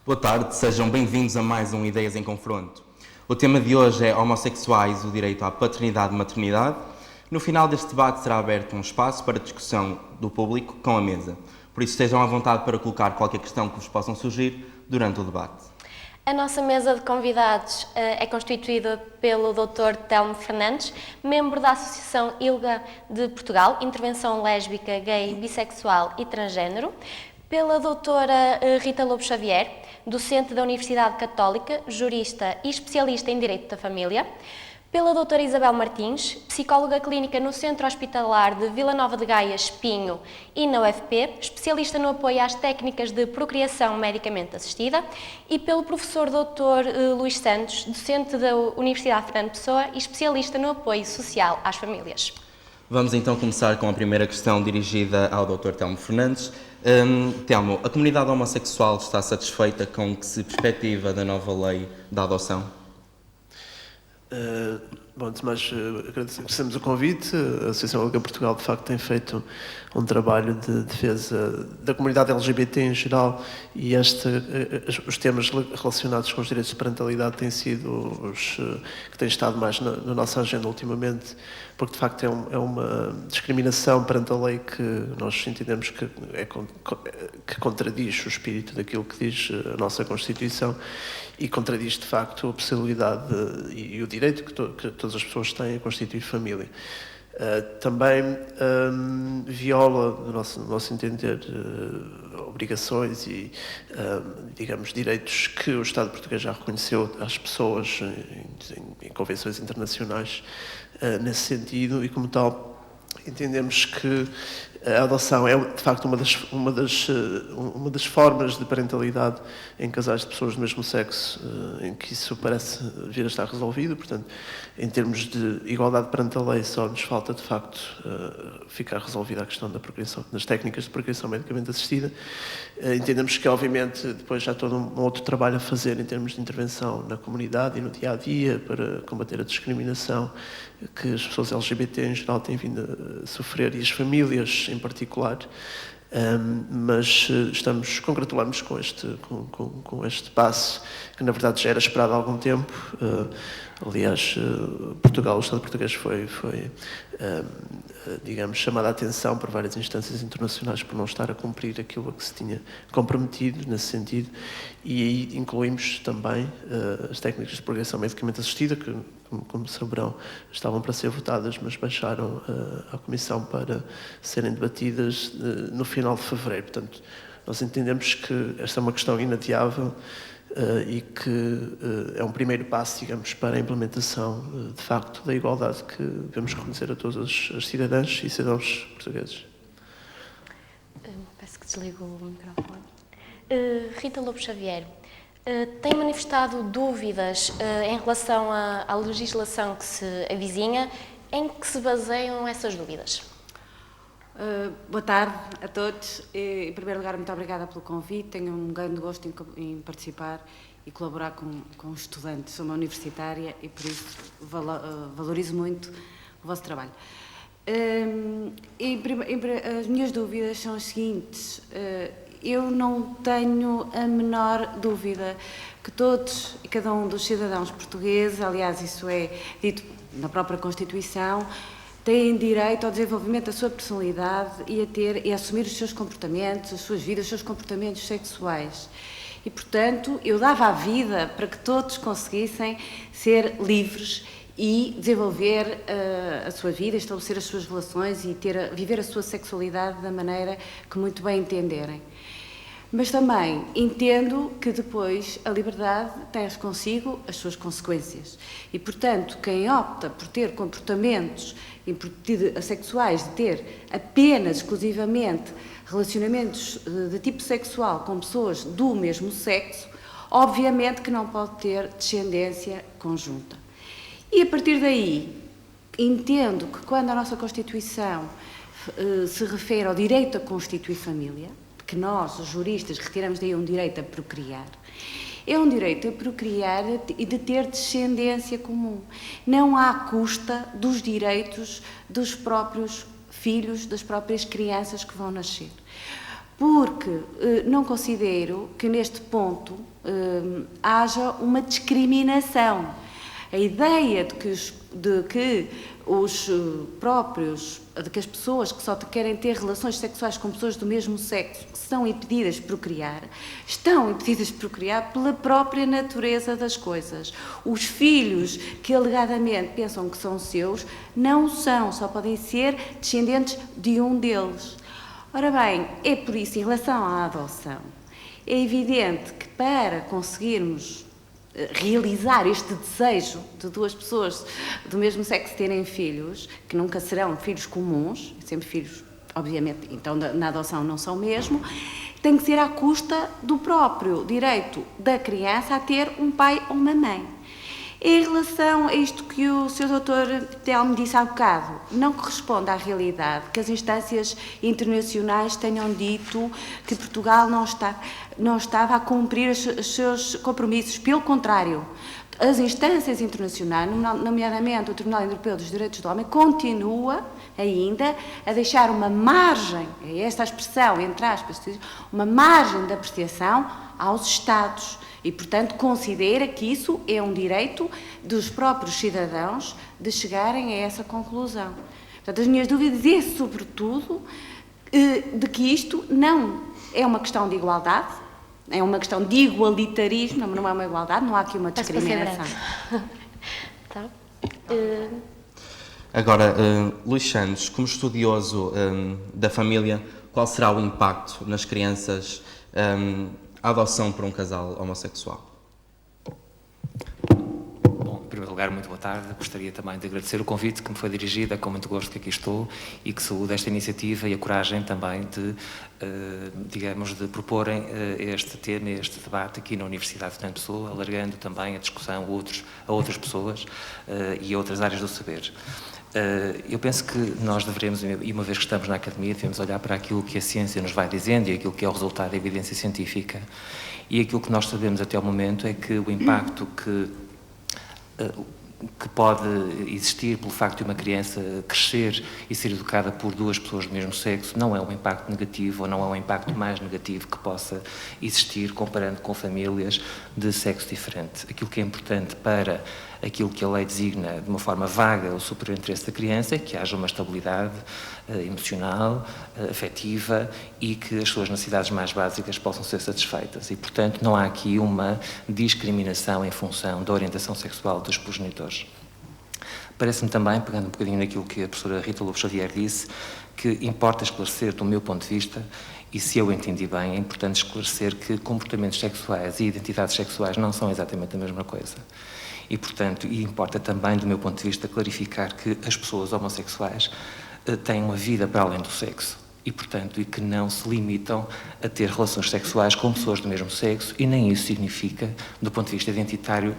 Boa tarde, sejam bem-vindos a mais um Ideias em Confronto. O tema de hoje é homossexuais, o direito à paternidade e maternidade. No final deste debate será aberto um espaço para discussão do público com a mesa. Por isso estejam à vontade para colocar qualquer questão que vos possam surgir durante o debate. A nossa mesa de convidados é constituída pelo Dr. Telmo Fernandes, membro da Associação ILGA de Portugal, Intervenção Lésbica, Gay, Bissexual e Transgênero, pela doutora Rita Lobo Xavier, docente da Universidade Católica, jurista e especialista em Direito da Família, pela doutora Isabel Martins, psicóloga clínica no Centro Hospitalar de Vila Nova de Gaia, Espinho e na UFP, especialista no apoio às técnicas de procriação medicamente assistida, e pelo professor Dr. Luís Santos, docente da Universidade Fernando Pessoa e especialista no apoio social às famílias. Vamos então começar com a primeira questão dirigida ao Dr. Telmo Fernandes. Telmo, a comunidade homossexual está satisfeita com o que se perspectiva da nova lei da adoção? Bom, antes de mais, agradecemos o convite. A Associação ILGA Portugal, de facto, tem feito um trabalho de defesa da comunidade LGBT em geral e os temas relacionados com os direitos de parentalidade têm sido os que têm estado mais na nossa agenda ultimamente, porque, de facto, é uma discriminação perante a lei que nós entendemos que contradiz o espírito daquilo que diz a nossa Constituição e contradiz, de facto, a possibilidade e o direito que todas as pessoas têm a constituir família. Também viola, no nosso entender, obrigações e, digamos, direitos que o Estado português já reconheceu às pessoas em convenções internacionais nesse sentido e, como tal, entendemos que a adoção é, de facto, uma das formas de parentalidade em casais de pessoas do mesmo sexo em que isso parece vir a estar resolvido. Portanto, em termos de igualdade perante a lei, só nos falta, de facto, ficar resolvida a questão da procriação, das técnicas de procriação medicamente assistida. Entendemos que, obviamente, depois já há todo um outro trabalho a fazer em termos de intervenção na comunidade e no dia-a-dia para combater a discriminação que as pessoas LGBT em geral têm vindo a sofrer e as famílias em particular, mas congratulamos com este passo que na verdade já era esperado há algum tempo. Aliás, o Estado português foi digamos, chamado a atenção por várias instâncias internacionais por não estar a cumprir aquilo a que se tinha comprometido nesse sentido, e aí incluímos também as técnicas de procriação medicamente assistida que, como saberão, estavam para ser votadas, mas baixaram à Comissão para serem debatidas no final de fevereiro. Portanto, nós entendemos que esta é uma questão inadiável e que é um primeiro passo, digamos, para a implementação, de facto, da igualdade que devemos reconhecer a todos os cidadãos e cidadãos portugueses. Peço que desligue o microfone. Rita Lobo Xavier, tem manifestado dúvidas em relação à legislação que se avizinha. Em que se baseiam essas dúvidas? Boa tarde a todos. Em primeiro lugar, muito obrigada pelo convite. Tenho um grande gosto em participar e colaborar com os estudantes. Sou uma universitária e, por isso, valorizo muito o vosso trabalho. As minhas dúvidas são as seguintes. Eu não tenho a menor dúvida que todos e cada um dos cidadãos portugueses, aliás, isso é dito na própria Constituição, têm direito ao desenvolvimento da sua personalidade e a assumir os seus comportamentos, as suas vidas, os seus comportamentos sexuais. E, portanto, eu dava a vida para que todos conseguissem ser livres e desenvolver a sua vida, estabelecer as suas relações e viver a sua sexualidade da maneira que muito bem entenderem. Mas também entendo que depois a liberdade traz consigo as suas consequências. E, portanto, quem opta por ter comportamentos sexuais, de ter apenas, exclusivamente, relacionamentos de tipo sexual com pessoas do mesmo sexo, obviamente que não pode ter descendência conjunta. E, a partir daí, entendo que quando a nossa Constituição se refere ao direito a constituir família, que nós, os juristas, retiramos daí um direito a procriar, é um direito a procriar e de ter descendência comum, não à custa dos direitos dos próprios filhos, das próprias crianças que vão nascer. porque não considero que neste ponto haja uma discriminação. A ideia de que as pessoas que só querem ter relações sexuais com pessoas do mesmo sexo são impedidas de procriar, estão impedidas de procriar pela própria natureza das coisas. Os filhos que alegadamente pensam que são seus, não são, só podem ser descendentes de um deles. Ora bem, é por isso, em relação à adoção, é evidente que para conseguirmos realizar este desejo de duas pessoas do mesmo sexo terem filhos, que nunca serão filhos comuns, sempre filhos, obviamente, então na adoção não são mesmo, tem que ser à custa do próprio direito da criança a ter um pai ou uma mãe. Em relação a isto que o Sr. Dr. Telmo disse há bocado, não corresponde à realidade que as instâncias internacionais tenham dito que Portugal não estava a cumprir os seus compromissos. Pelo contrário, as instâncias internacionais, nomeadamente o Tribunal Europeu dos Direitos do Homem, continua ainda a deixar uma margem, é esta a expressão, entre aspas, uma margem de apreciação aos Estados. E, portanto, considera que isso é um direito dos próprios cidadãos de chegarem a essa conclusão. Portanto, as minhas dúvidas é, sobretudo, de que isto não é uma questão de igualdade, é uma questão de igualitarismo, não é uma igualdade, não há aqui uma discriminação. Tá. Agora, Luís Santos, como estudioso da família, qual será o impacto nas crianças a adoção por um casal homossexual? Bom, em primeiro lugar, muito boa tarde. Gostaria também de agradecer o convite que me foi dirigido, é com muito gosto que aqui estou e que saúdo esta iniciativa e a coragem também de, digamos, de proporem este tema, este debate aqui na Universidade de Fernando Pessoa, alargando também a discussão a outras pessoas e a outras áreas do saber. Eu penso que nós deveremos, e uma vez que estamos na academia, devemos olhar para aquilo que a ciência nos vai dizendo e aquilo que é o resultado da evidência científica. E aquilo que nós sabemos até o momento é que o impacto que pode existir pelo facto de uma criança crescer e ser educada por duas pessoas do mesmo sexo não é um impacto negativo ou não é um impacto mais negativo que possa existir comparando com famílias de sexo diferente. Aquilo que é importante para aquilo que a lei designa de uma forma vaga o superior interesse da criança é que haja uma estabilidade emocional, afetiva e que as suas necessidades mais básicas possam ser satisfeitas. E, portanto, não há aqui uma discriminação em função da orientação sexual dos progenitores. Parece-me também, pegando um bocadinho naquilo que a professora Rita Lobo Xavier disse, que importa esclarecer, do meu ponto de vista, e se eu entendi bem, é importante esclarecer que comportamentos sexuais e identidades sexuais não são exatamente a mesma coisa. E, portanto, importa também, do meu ponto de vista, clarificar que as pessoas homossexuais têm uma vida para além do sexo e, portanto, e que não se limitam a ter relações sexuais com pessoas do mesmo sexo e nem isso significa, do ponto de vista identitário,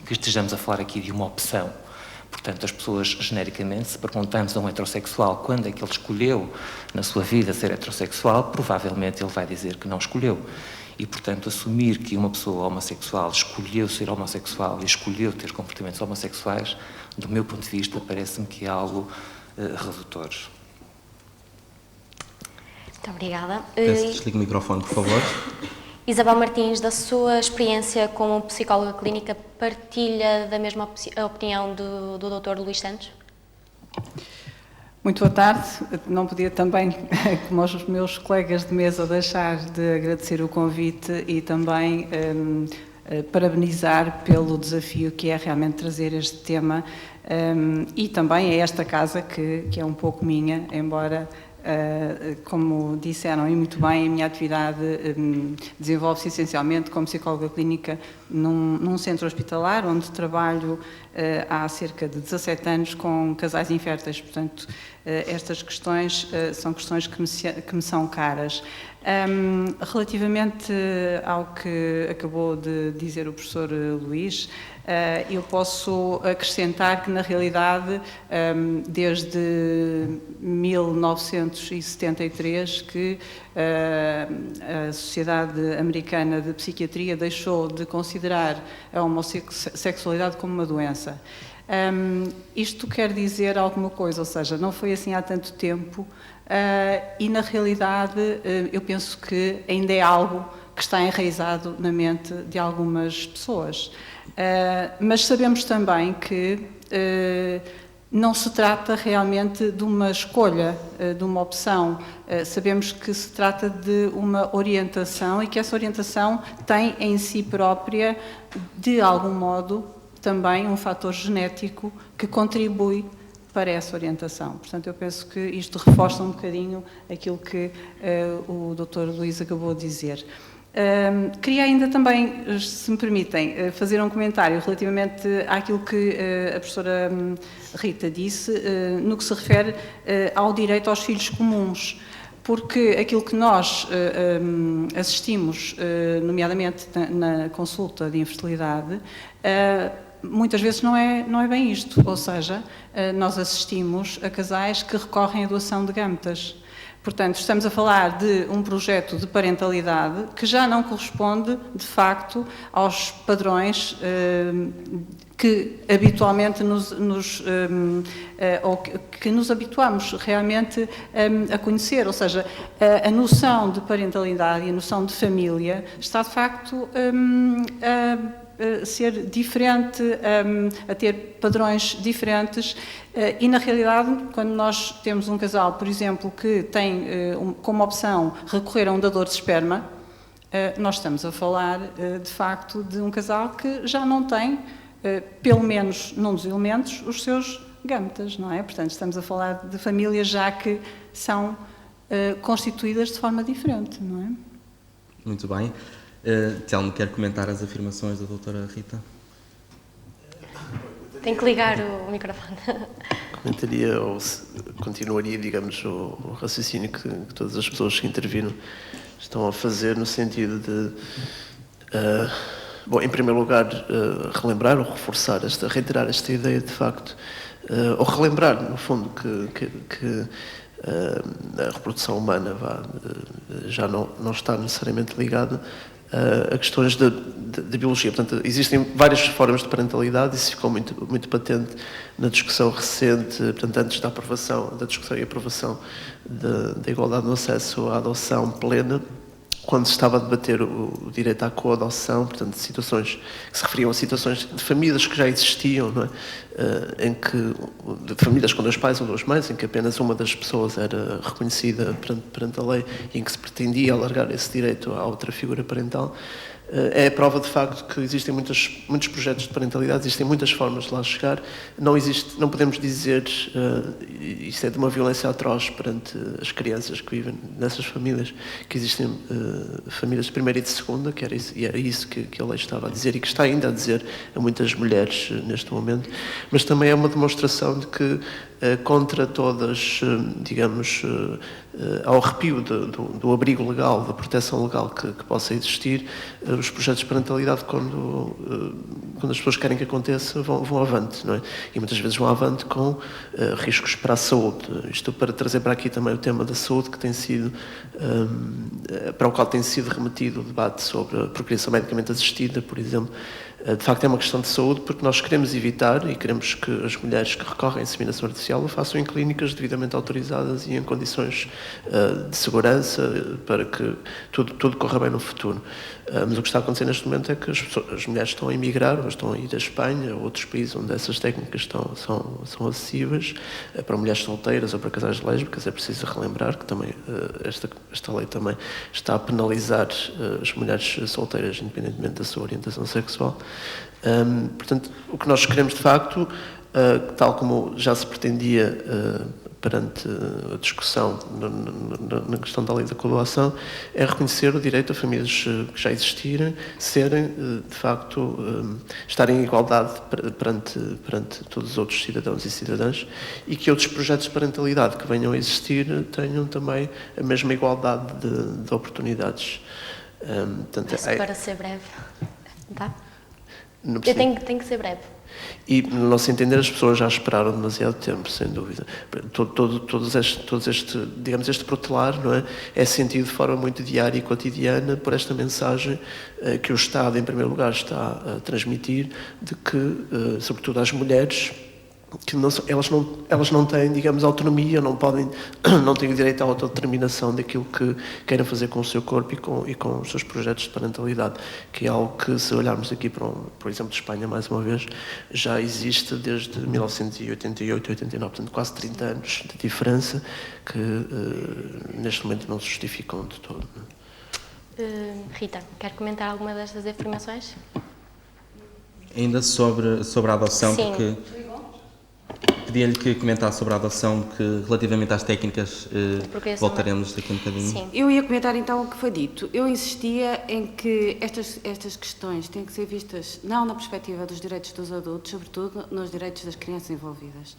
que estejamos a falar aqui de uma opção. Portanto, as pessoas, genericamente, se perguntamos a um heterossexual quando é que ele escolheu na sua vida ser heterossexual, provavelmente ele vai dizer que não escolheu. E, portanto, assumir que uma pessoa homossexual escolheu ser homossexual e escolheu ter comportamentos homossexuais, do meu ponto de vista, parece-me que é algo redutor. Muito obrigada. Peço que desligue o microfone, por favor. Isabel Martins, da sua experiência como psicóloga clínica, partilha da mesma opinião do Dr. Luís Santos? Muito boa tarde. Não podia também, como os meus colegas de mesa, deixar de agradecer o convite e também parabenizar pelo desafio que é realmente trazer este tema e também a esta casa, que é um pouco minha, embora, como disseram e muito bem, a minha atividade desenvolve-se essencialmente como psicóloga clínica num centro hospitalar, onde trabalho há cerca de 17 anos com casais inférteis. Portanto, estas questões são questões que me são caras. Relativamente ao que acabou de dizer o professor Luís, eu posso acrescentar que, na realidade, desde 1973 que a Sociedade Americana de Psiquiatria deixou de considerar a homossexualidade como uma doença. Isto quer dizer alguma coisa, ou seja, não foi assim há tanto tempo e, na realidade, eu penso que ainda é algo que está enraizado na mente de algumas pessoas. Mas sabemos também que não se trata realmente de uma escolha, de uma opção. Sabemos que se trata de uma orientação e que essa orientação tem em si própria, de algum modo, também um fator genético que contribui para essa orientação. Portanto, eu penso que isto reforça um bocadinho aquilo que o Dr. Luís acabou de dizer. Queria ainda também, se me permitem, fazer um comentário relativamente àquilo que a professora Rita disse, no que se refere ao direito aos filhos comuns, porque aquilo que nós assistimos, nomeadamente na consulta de infertilidade, muitas vezes não é bem isto, ou seja, nós assistimos a casais que recorrem à doação de gametas. Portanto, estamos a falar de um projeto de parentalidade que já não corresponde, de facto, aos padrões que habitualmente ou que nos habituamos realmente a conhecer. Ou seja, a noção de parentalidade e a noção de família está, de facto, a ser diferente, a ter padrões diferentes e, na realidade, quando nós temos um casal, por exemplo, que tem como opção recorrer a um dador de esperma, nós estamos a falar, de facto, de um casal que já não tem, pelo menos num dos elementos, os seus gametas, não é? Portanto, estamos a falar de famílias já que são constituídas de forma diferente, não é? Muito bem. Telmo, quer comentar as afirmações da doutora Rita? Tem que ligar o microfone. Comentaria ou continuaria, digamos, o raciocínio que todas as pessoas que interviram estão a fazer no sentido de, bom, em primeiro lugar, relembrar ou reforçar, reiterar esta ideia de facto, ou relembrar, no fundo, que a reprodução humana já não está necessariamente ligada a questões de biologia. Portanto, existem várias formas de parentalidade, isso ficou muito patente na discussão recente, portanto, antes da aprovação, da discussão e aprovação da igualdade no acesso à adoção plena, quando se estava a debater o direito à coadoção, portanto, situações que se referiam a situações de famílias que já existiam, não é? De famílias com 2 pais ou 2 mães, em que apenas uma das pessoas era reconhecida perante a lei e em que se pretendia alargar esse direito à outra figura parental, é a prova de facto que existem muitos projetos de parentalidade, existem muitas formas de lá chegar. Não podemos dizer, isto é de uma violência atroz perante as crianças que vivem nessas famílias, que existem famílias de primeira e de segunda, e era isso que a lei estava a dizer e que está ainda a dizer a muitas mulheres neste momento, mas também é uma demonstração de que contra todas, digamos, ao arrepio do abrigo legal, da proteção legal que possa existir, os projetos de parentalidade, quando as pessoas querem que aconteça, vão avante, não é? E muitas vezes vão avante com riscos para a saúde. Isto para trazer para aqui também o tema da saúde, que tem sido, para o qual tem sido remetido o debate sobre a procriação medicamente assistida, por exemplo. De facto é uma questão de saúde, porque nós queremos evitar e queremos que as mulheres que recorrem à inseminação artificial o façam em clínicas devidamente autorizadas e em condições de segurança para que tudo corra bem no futuro. Mas o que está a acontecer neste momento é que as mulheres estão a emigrar, ou estão a ir à Espanha ou outros países onde essas técnicas são acessíveis, para mulheres solteiras ou para casais lésbicas. É preciso relembrar que também esta lei também está a penalizar as mulheres solteiras independentemente da sua orientação sexual. Portanto, o que nós queremos de facto, tal como já se pretendia perante a discussão na questão da lei da coadoção, é reconhecer o direito a famílias que já existirem serem, de facto, estarem em igualdade perante todos os outros cidadãos e cidadãs, e que outros projetos de parentalidade que venham a existir tenham também a mesma igualdade de oportunidades. Portanto, para ser breve, tá? Eu tenho que ser breve. E, no nosso entender, as pessoas já esperaram demasiado tempo, sem dúvida. Digamos, este protelar, não é? É sentido de forma muito diária e cotidiana por esta mensagem que o Estado, em primeiro lugar, está a transmitir, de que, sobretudo às mulheres, que elas não têm, digamos, autonomia, não têm o direito à autodeterminação daquilo que queiram fazer com o seu corpo e com os seus projetos de parentalidade, que é algo que, se olharmos aqui por exemplo, de Espanha, mais uma vez, já existe desde 1988, 89, portanto quase 30 anos de diferença que neste momento não se justificam de todo. Rita, quer comentar alguma destas afirmações? Ainda sobre a adoção, Sim. porque pedia-lhe que comentasse sobre a adoção, que relativamente às técnicas voltaremos daqui um bocadinho. Sim. Eu ia comentar então o que foi dito. Eu insistia em que estas questões têm que ser vistas não na perspectiva dos direitos dos adultos, sobretudo nos direitos das crianças envolvidas.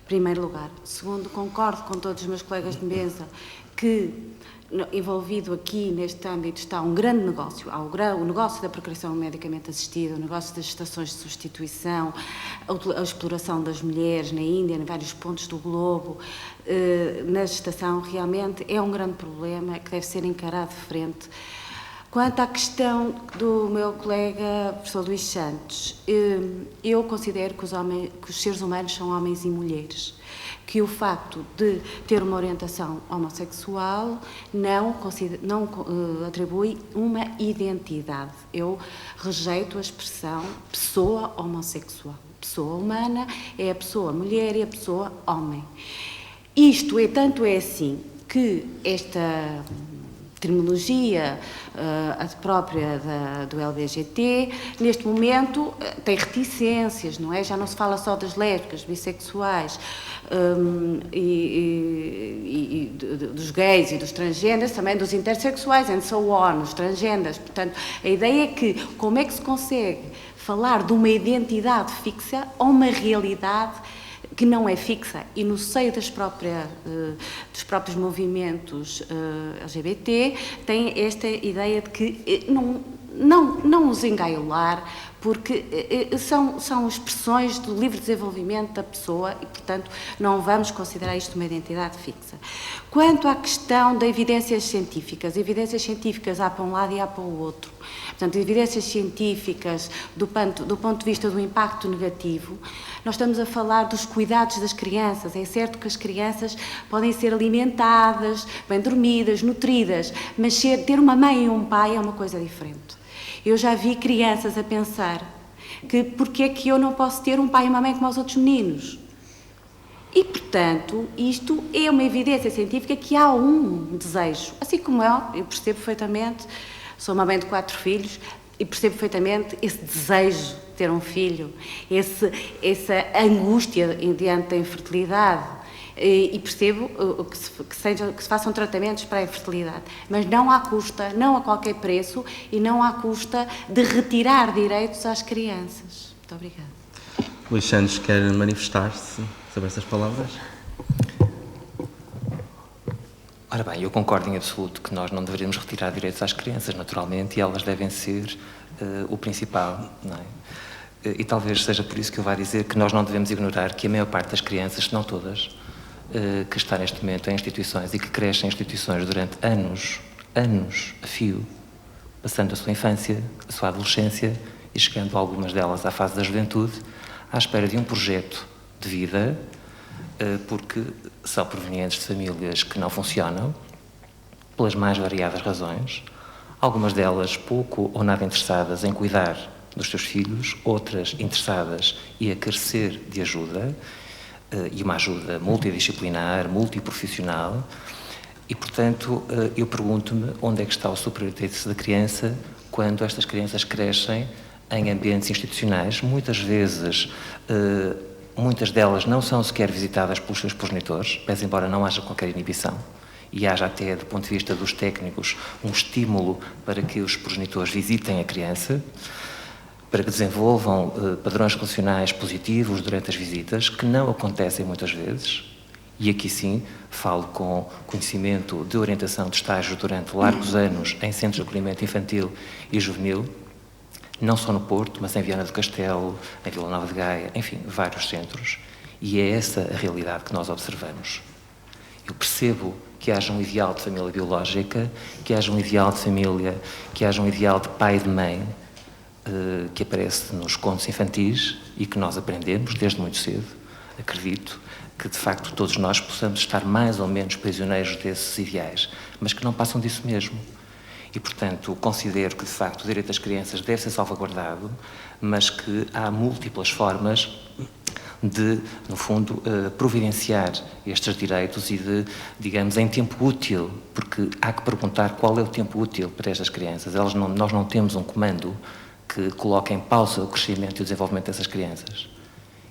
Em primeiro lugar. Segundo, concordo com todos os meus colegas de mesa que envolvido aqui neste âmbito está um grande negócio. Há o negócio da procriação medicamente assistida, o negócio das gestações de substituição, a exploração das mulheres na Índia, em vários pontos do globo, na gestação, realmente é um grande problema que deve ser encarado de frente. Quanto à questão do meu colega professor Luís Santos, eu considero que os seres humanos são homens e mulheres, que o facto de ter uma orientação homossexual não atribui uma identidade. Eu rejeito a expressão pessoa homossexual. Pessoa humana é a pessoa mulher e a pessoa homem. Isto tanto é assim que esta terminologia própria do LBGT, neste momento tem reticências, não é? Já não se fala só das lésbicas, bissexuais e dos gays e dos transgêneros, também dos intersexuais, and so on, os transgêneros. Portanto, a ideia é que como é que se consegue falar de uma identidade fixa ou uma realidade que não é fixa, e no seio dos próprios movimentos LGBT tem esta ideia de que não os engaiolar, porque são expressões do livre desenvolvimento da pessoa e, portanto, não vamos considerar isto uma identidade fixa. Quanto à questão das evidências científicas há para um lado e há para o outro. Portanto, evidências científicas do ponto de vista do impacto negativo, nós estamos a falar dos cuidados das crianças. É certo que as crianças podem ser alimentadas, bem dormidas, nutridas, mas ter uma mãe e um pai é uma coisa diferente. Eu já vi crianças a pensar que porque é que eu não posso ter um pai e uma mãe como os outros meninos? E, portanto, isto é uma evidência científica que há um desejo. Assim como eu percebo perfeitamente, sou uma mãe de 4 filhos, e percebo perfeitamente esse desejo de ter um filho, essa angústia diante da infertilidade, e percebo que se façam tratamentos para a infertilidade, mas não à custa, não a qualquer preço e não à custa de retirar direitos às crianças. Muito obrigada. Luís Santos quer manifestar-se sobre estas palavras? Ora bem, eu concordo em absoluto que nós não deveríamos retirar direitos às crianças, naturalmente, e elas devem ser o principal, não é? E talvez seja por isso que eu vá dizer que nós não devemos ignorar que a maior parte das crianças, se não todas, que está neste momento em instituições e que crescem em instituições durante anos a fio, passando a sua infância, a sua adolescência e chegando algumas delas à fase da juventude, à espera de um projeto de vida, porque são provenientes de famílias que não funcionam, pelas mais variadas razões, algumas delas pouco ou nada interessadas em cuidar dos seus filhos, outras interessadas e a carecer de ajuda, e uma ajuda multidisciplinar, multiprofissional, e, portanto, eu pergunto-me onde é que está o superinteresse da criança quando estas crianças crescem em ambientes institucionais, muitas vezes muitas delas não são sequer visitadas pelos seus progenitores, pese embora não haja qualquer inibição, e haja até, do ponto de vista dos técnicos, um estímulo para que os progenitores visitem a criança, para que desenvolvam padrões relacionais positivos durante as visitas, que não acontecem muitas vezes, e aqui sim falo com conhecimento de orientação de estágios durante largos anos em centros de acolhimento infantil e juvenil. Não só no Porto, mas em Viana do Castelo, em Vila Nova de Gaia, enfim, vários centros. E é essa a realidade que nós observamos. Eu percebo que haja um ideal de família biológica, que haja um ideal de família, que haja um ideal de pai e de mãe, que aparece nos contos infantis e que nós aprendemos desde muito cedo. Acredito que, de facto, todos nós possamos estar mais ou menos prisioneiros desses ideais, mas que não passam disso mesmo. E, portanto, considero que, de facto, o direito das crianças deve ser salvaguardado, mas que há múltiplas formas de, no fundo, providenciar estes direitos e de, digamos, em tempo útil, porque há que perguntar qual é o tempo útil para estas crianças. Nós não temos um comando que coloque em pausa o crescimento e o desenvolvimento dessas crianças.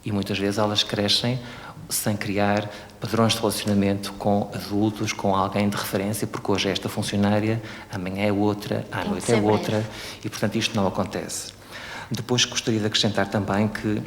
E muitas vezes elas crescem sem criar padrões de relacionamento com adultos, com alguém de referência, porque hoje é esta funcionária, amanhã é outra, à noite é outra, e portanto isto não acontece. Depois gostaria de acrescentar também que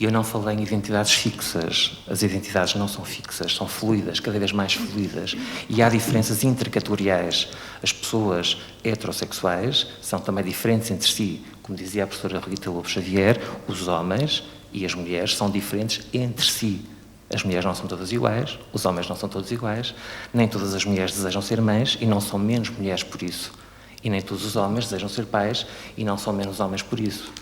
eu não falei em identidades fixas. As identidades não são fixas, são fluidas, cada vez mais fluidas. E há diferenças intercategoriais. As pessoas heterossexuais são também diferentes entre si. Como dizia a professora Rita Lobo Xavier, os homens e as mulheres são diferentes entre si. As mulheres não são todas iguais, os homens não são todos iguais, nem todas as mulheres desejam ser mães e não são menos mulheres por isso. E nem todos os homens desejam ser pais e não são menos homens por isso.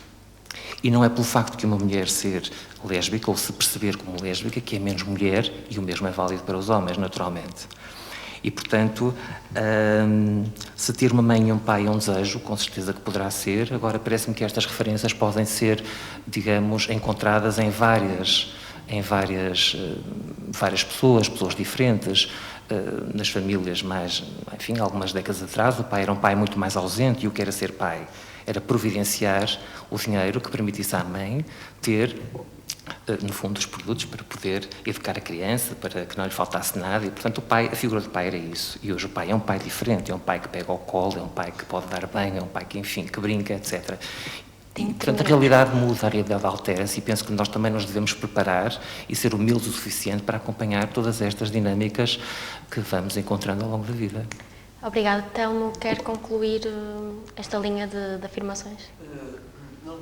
E não é pelo facto de uma mulher ser lésbica ou se perceber como lésbica que é menos mulher, e o mesmo é válido para os homens, naturalmente. E, portanto, se ter uma mãe e um pai é um desejo, com certeza que poderá ser. Agora, parece-me que estas referências podem ser, digamos, encontradas em várias pessoas diferentes. Nas famílias mais, enfim, algumas décadas atrás, o pai era um pai muito mais ausente e o que era ser pai era providenciar o dinheiro que permitisse à mãe ter, no fundo, os produtos para poder educar a criança, para que não lhe faltasse nada. E, portanto, a figura do pai era isso. E hoje o pai é um pai diferente, é um pai que pega ao colo, é um pai que pode dar banho, é um pai que, enfim, que brinca, etc. E, portanto, a realidade muda, a realidade altera-se e penso que nós também nos devemos preparar e ser humildes o suficiente para acompanhar todas estas dinâmicas que vamos encontrando ao longo da vida. Obrigada. Telmo, quer concluir esta linha de afirmações? Não,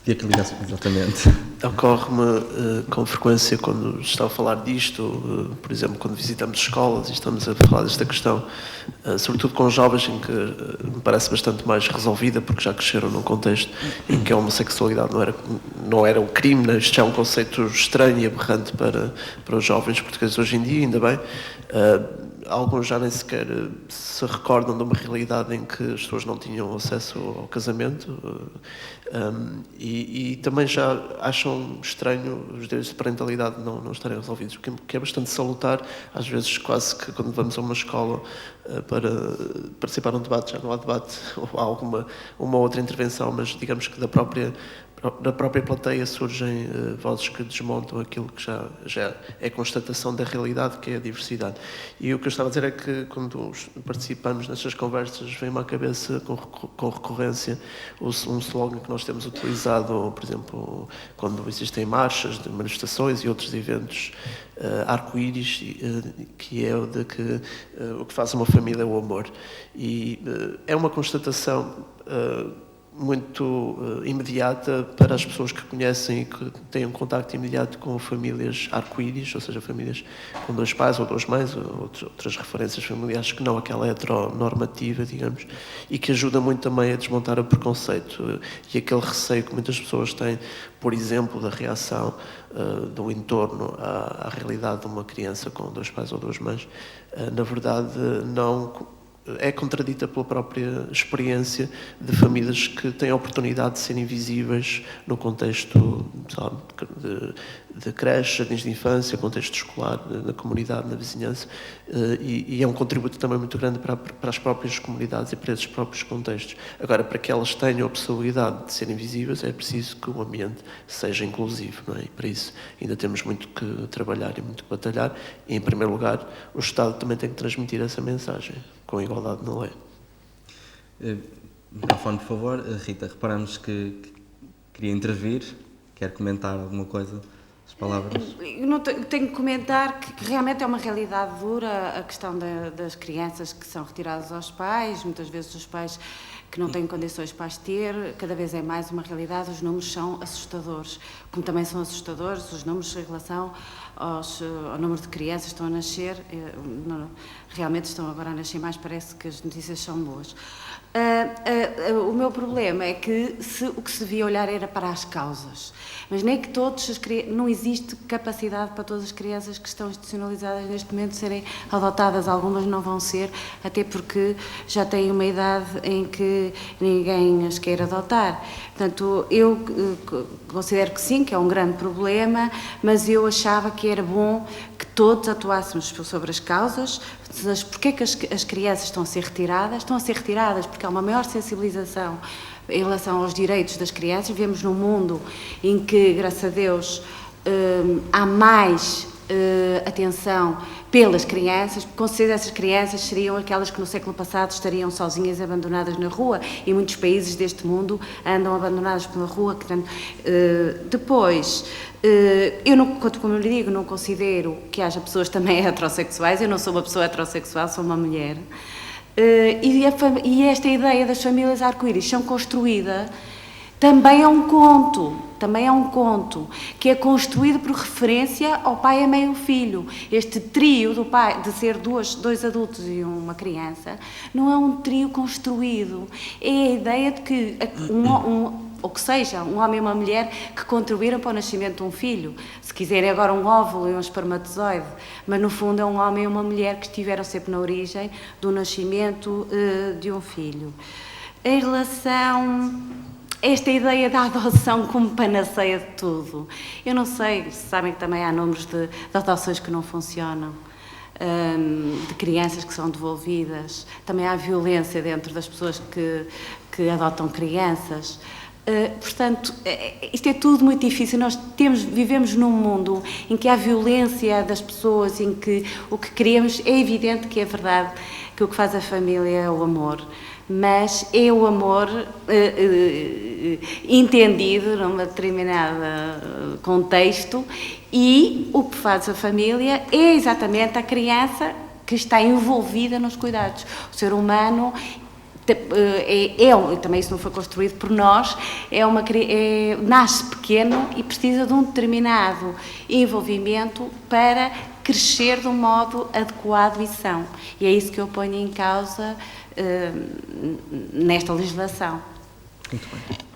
Podia que ligasse exatamente. Ocorre-me com frequência quando está a falar disto, por exemplo, quando visitamos escolas e estamos a falar desta questão, sobretudo com jovens em que me parece bastante mais resolvida, porque já cresceram num contexto em que a homossexualidade não era um crime, né? Isto já é um conceito estranho e aberrante para os jovens portugueses hoje em dia, ainda bem. Alguns já nem sequer se recordam de uma realidade em que as pessoas não tinham acesso ao casamento e também já acham estranho os direitos de parentalidade não estarem resolvidos, o que é bastante salutar. Às vezes, quase que quando vamos a uma escola para participar num debate, já não há debate ou há uma outra intervenção, mas digamos que da própria plateia surgem vozes que desmontam aquilo que já é constatação da realidade, que é a diversidade. E o que eu estava a dizer é que quando participamos nestas conversas vem-me à cabeça com recorrência um slogan que nós temos utilizado, por exemplo, quando existem marchas, de manifestações e outros eventos arco-íris, que é o de que o que faz uma família é o amor. E é uma constatação muito imediata para as pessoas que conhecem e que têm um contacto imediato com famílias arco-íris, ou seja, famílias com dois pais ou duas mães, ou outras referências familiares que não aquela heteronormativa, digamos, e que ajuda muito também a desmontar o preconceito e aquele receio que muitas pessoas têm, por exemplo, da reação do entorno à realidade de uma criança com dois pais ou duas mães, na verdade não é contradita pela própria experiência de famílias que têm a oportunidade de serem visíveis no contexto, sabe, de creche, jardins de infância, contexto escolar, na comunidade, na vizinhança, e é um contributo também muito grande para as próprias comunidades e para esses próprios contextos. Agora, para que elas tenham a possibilidade de serem visíveis, é preciso que o ambiente seja inclusivo, não é? E para isso ainda temos muito que trabalhar e muito que batalhar, e em primeiro lugar o Estado também tem que transmitir essa mensagem, com igualdade na lei. Microfone, por favor. Rita, reparamos que queria intervir. Quer comentar alguma coisa as palavras. Eu não tenho que comentar que realmente é uma realidade dura a questão das crianças que são retiradas aos pais, muitas vezes os pais que não têm condições para as ter, cada vez é mais uma realidade, os números são assustadores, como também são assustadores os números em relação ao número de crianças que estão a nascer, realmente estão agora a nascer mais, parece que as notícias são boas. O meu problema é que o que se devia olhar era para as causas, mas nem que não existe capacidade para todas as crianças que estão institucionalizadas neste momento serem adotadas, algumas não vão ser, até porque já têm uma idade em que ninguém as quer adotar. Portanto, eu considero que sim, que é um grande problema, mas eu achava que era bom que todos atuássemos sobre as causas. Porquê que as crianças estão a ser retiradas? Estão a ser retiradas porque há uma maior sensibilização em relação aos direitos das crianças. Vivemos num mundo em que, graças a Deus, há mais atenção pelas crianças, com certeza essas crianças seriam aquelas que no século passado estariam sozinhas, abandonadas na rua, e muitos países deste mundo andam abandonados pela rua. Portanto, depois, eu, não, como eu lhe digo, não considero que haja pessoas também heterossexuais, eu não sou uma pessoa heterossexual, sou uma mulher, e esta ideia das famílias arco-íris são construídas. Também é um conto, que é construído por referência ao pai, a mãe e o filho. Este trio do pai, de ser dois adultos e uma criança, não é um trio construído. É a ideia de que ou que seja, um homem e uma mulher que contribuíram para o nascimento de um filho. Se quiserem agora um óvulo e um espermatozoide, mas no fundo é um homem e uma mulher que estiveram sempre na origem do nascimento de um filho. Em relação esta ideia da adoção como panaceia de tudo. Eu não sei, sabem que também há números de adoções que não funcionam, de crianças que são devolvidas, também há violência dentro das pessoas que adotam crianças. Portanto, isto é tudo muito difícil. Nós vivemos num mundo em que há violência das pessoas, em que o que queremos, é evidente que é verdade que o que faz a família é o amor, mas é o amor entendido num determinado contexto, e o que faz a família é exatamente a criança que está envolvida nos cuidados. O ser humano também isso não foi construído por nós, nasce pequeno e precisa de um determinado envolvimento para crescer de um modo adequado e são. E é isso que eu ponho em causa nesta legislação. Muito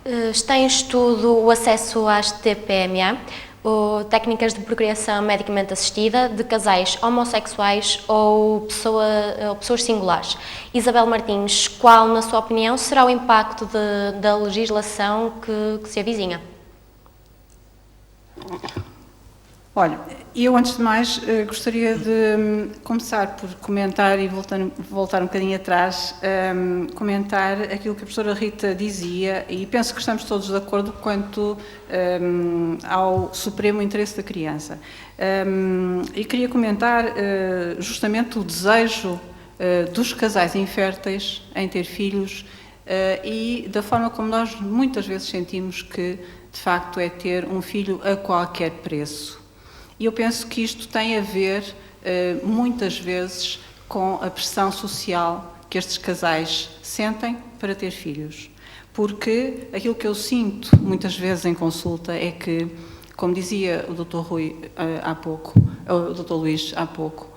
bem. Está em estudo o acesso às TPMA, ou técnicas de procriação medicamente assistida, de casais homossexuais ou pessoas singulares. Isabel Martins, qual, na sua opinião, será o impacto da legislação que se avizinha? Olha, eu antes de mais gostaria de começar por comentar e voltar um bocadinho atrás, comentar aquilo que a professora Rita dizia, e penso que estamos todos de acordo quanto ao supremo interesse da criança. E queria comentar justamente o desejo dos casais inférteis em ter filhos e da forma como nós muitas vezes sentimos que, de facto, é ter um filho a qualquer preço. E eu penso que isto tem a ver, muitas vezes, com a pressão social que estes casais sentem para ter filhos. Porque aquilo que eu sinto, muitas vezes em consulta, é que, como dizia o Dr. o Dr. Luís há pouco,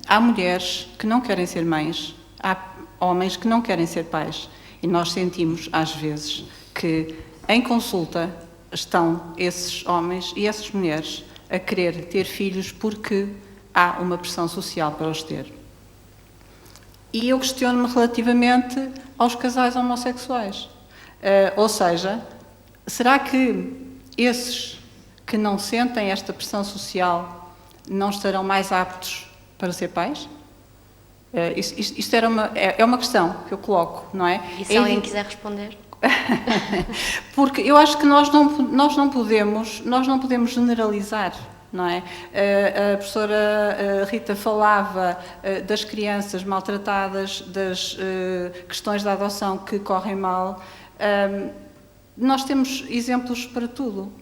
há mulheres que não querem ser mães, há homens que não querem ser pais. E nós sentimos, às vezes, que em consulta estão esses homens e essas mulheres a querer ter filhos porque há uma pressão social para os ter. E eu questiono-me relativamente aos casais homossexuais. Ou seja, será que esses que não sentem esta pressão social não estarão mais aptos para ser pais? Isto é uma questão que eu coloco, não é? E se alguém quiser responder? Porque eu acho que nós não podemos generalizar, não é? A professora Rita falava das crianças maltratadas, das questões da adoção que correm mal. Nós temos exemplos para tudo.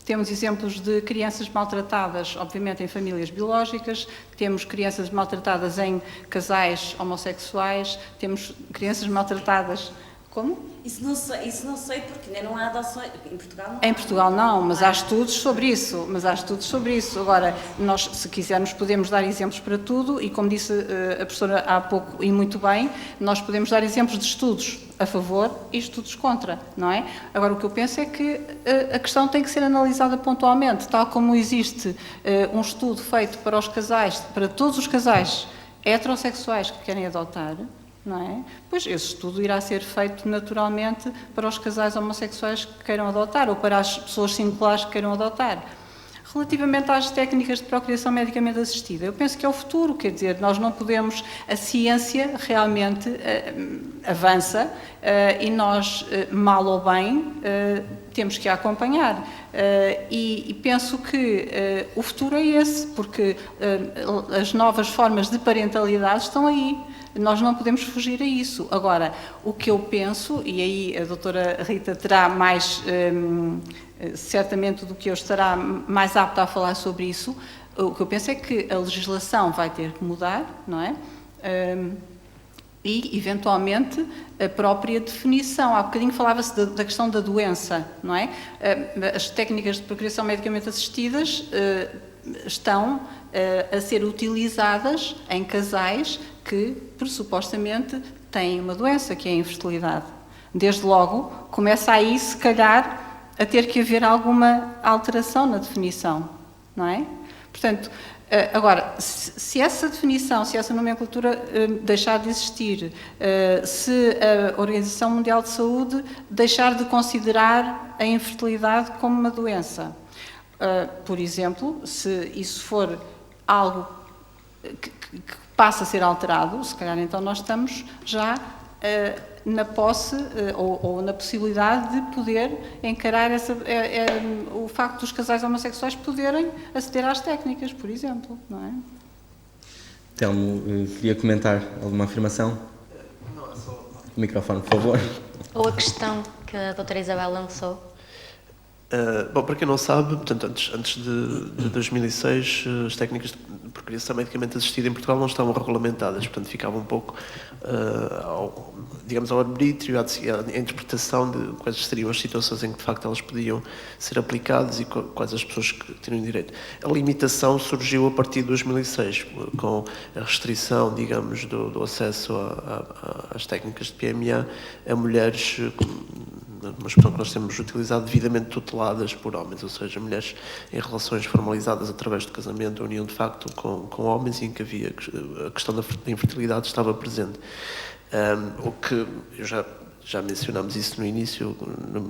Temos exemplos de crianças maltratadas, obviamente, em famílias biológicas, temos crianças maltratadas em casais homossexuais, temos crianças maltratadas... Como? Isso não sei porque ainda não há adoções. Em Portugal não há. Em Portugal não, mas há estudos sobre isso. Agora, nós, se quisermos, podemos dar exemplos para tudo e, como disse a professora há pouco e muito bem, nós podemos dar exemplos de estudos a favor e estudos contra, não é? Agora, o que eu penso é que a questão tem que ser analisada pontualmente, tal como existe um estudo feito para os casais, para todos os casais heterossexuais que querem adotar, não é? Pois esse estudo irá ser feito naturalmente para os casais homossexuais que queiram adotar ou para as pessoas singulares que queiram adotar. Relativamente às técnicas de procriação medicamente assistida, eu penso que é o futuro, quer dizer, nós não podemos, a ciência realmente avança e nós, mal ou bem, temos que a acompanhar. E penso que o futuro é esse, porque as novas formas de parentalidade estão aí. Nós não podemos fugir a isso. Agora, o que eu penso, e aí a doutora Rita terá mais, certamente do que eu estará mais apta a falar sobre isso, o que eu penso é que a legislação vai ter que mudar, não é? E, eventualmente, a própria definição. Há bocadinho falava-se da questão da doença, não é? As técnicas de procriação medicamente assistidas estão a ser utilizadas em casais que, pressupostamente, têm uma doença, que é a infertilidade. Desde logo, começa aí, se calhar, a ter que haver alguma alteração na definição, não é? Portanto, agora, se essa definição, se essa nomenclatura deixar de existir, se a Organização Mundial de Saúde deixar de considerar a infertilidade como uma doença, por exemplo, se isso for algo que passa a ser alterado, se calhar então nós estamos já na posse ou na possibilidade de poder encarar o facto dos casais homossexuais poderem aceder às técnicas, por exemplo, não é? Telmo, queria comentar alguma afirmação? Não, é só... O microfone, por favor. Ou a questão que a doutora Isabel lançou. Bom, para quem não sabe, portanto, antes de 2006, as técnicas de procriação medicamente assistida em Portugal não estavam regulamentadas, portanto ficava um pouco, ao arbítrio, à interpretação de quais seriam as situações em que de facto elas podiam ser aplicadas e quais as pessoas que teriam direito. A limitação surgiu a partir de 2006, com a restrição, digamos, do acesso às técnicas de PMA a mulheres, uma expressão que nós temos utilizado, devidamente tuteladas por homens, ou seja, mulheres em relações formalizadas através do casamento, a união de facto com homens, em que havia a questão da infertilidade estava presente. O que já mencionámos isso no início,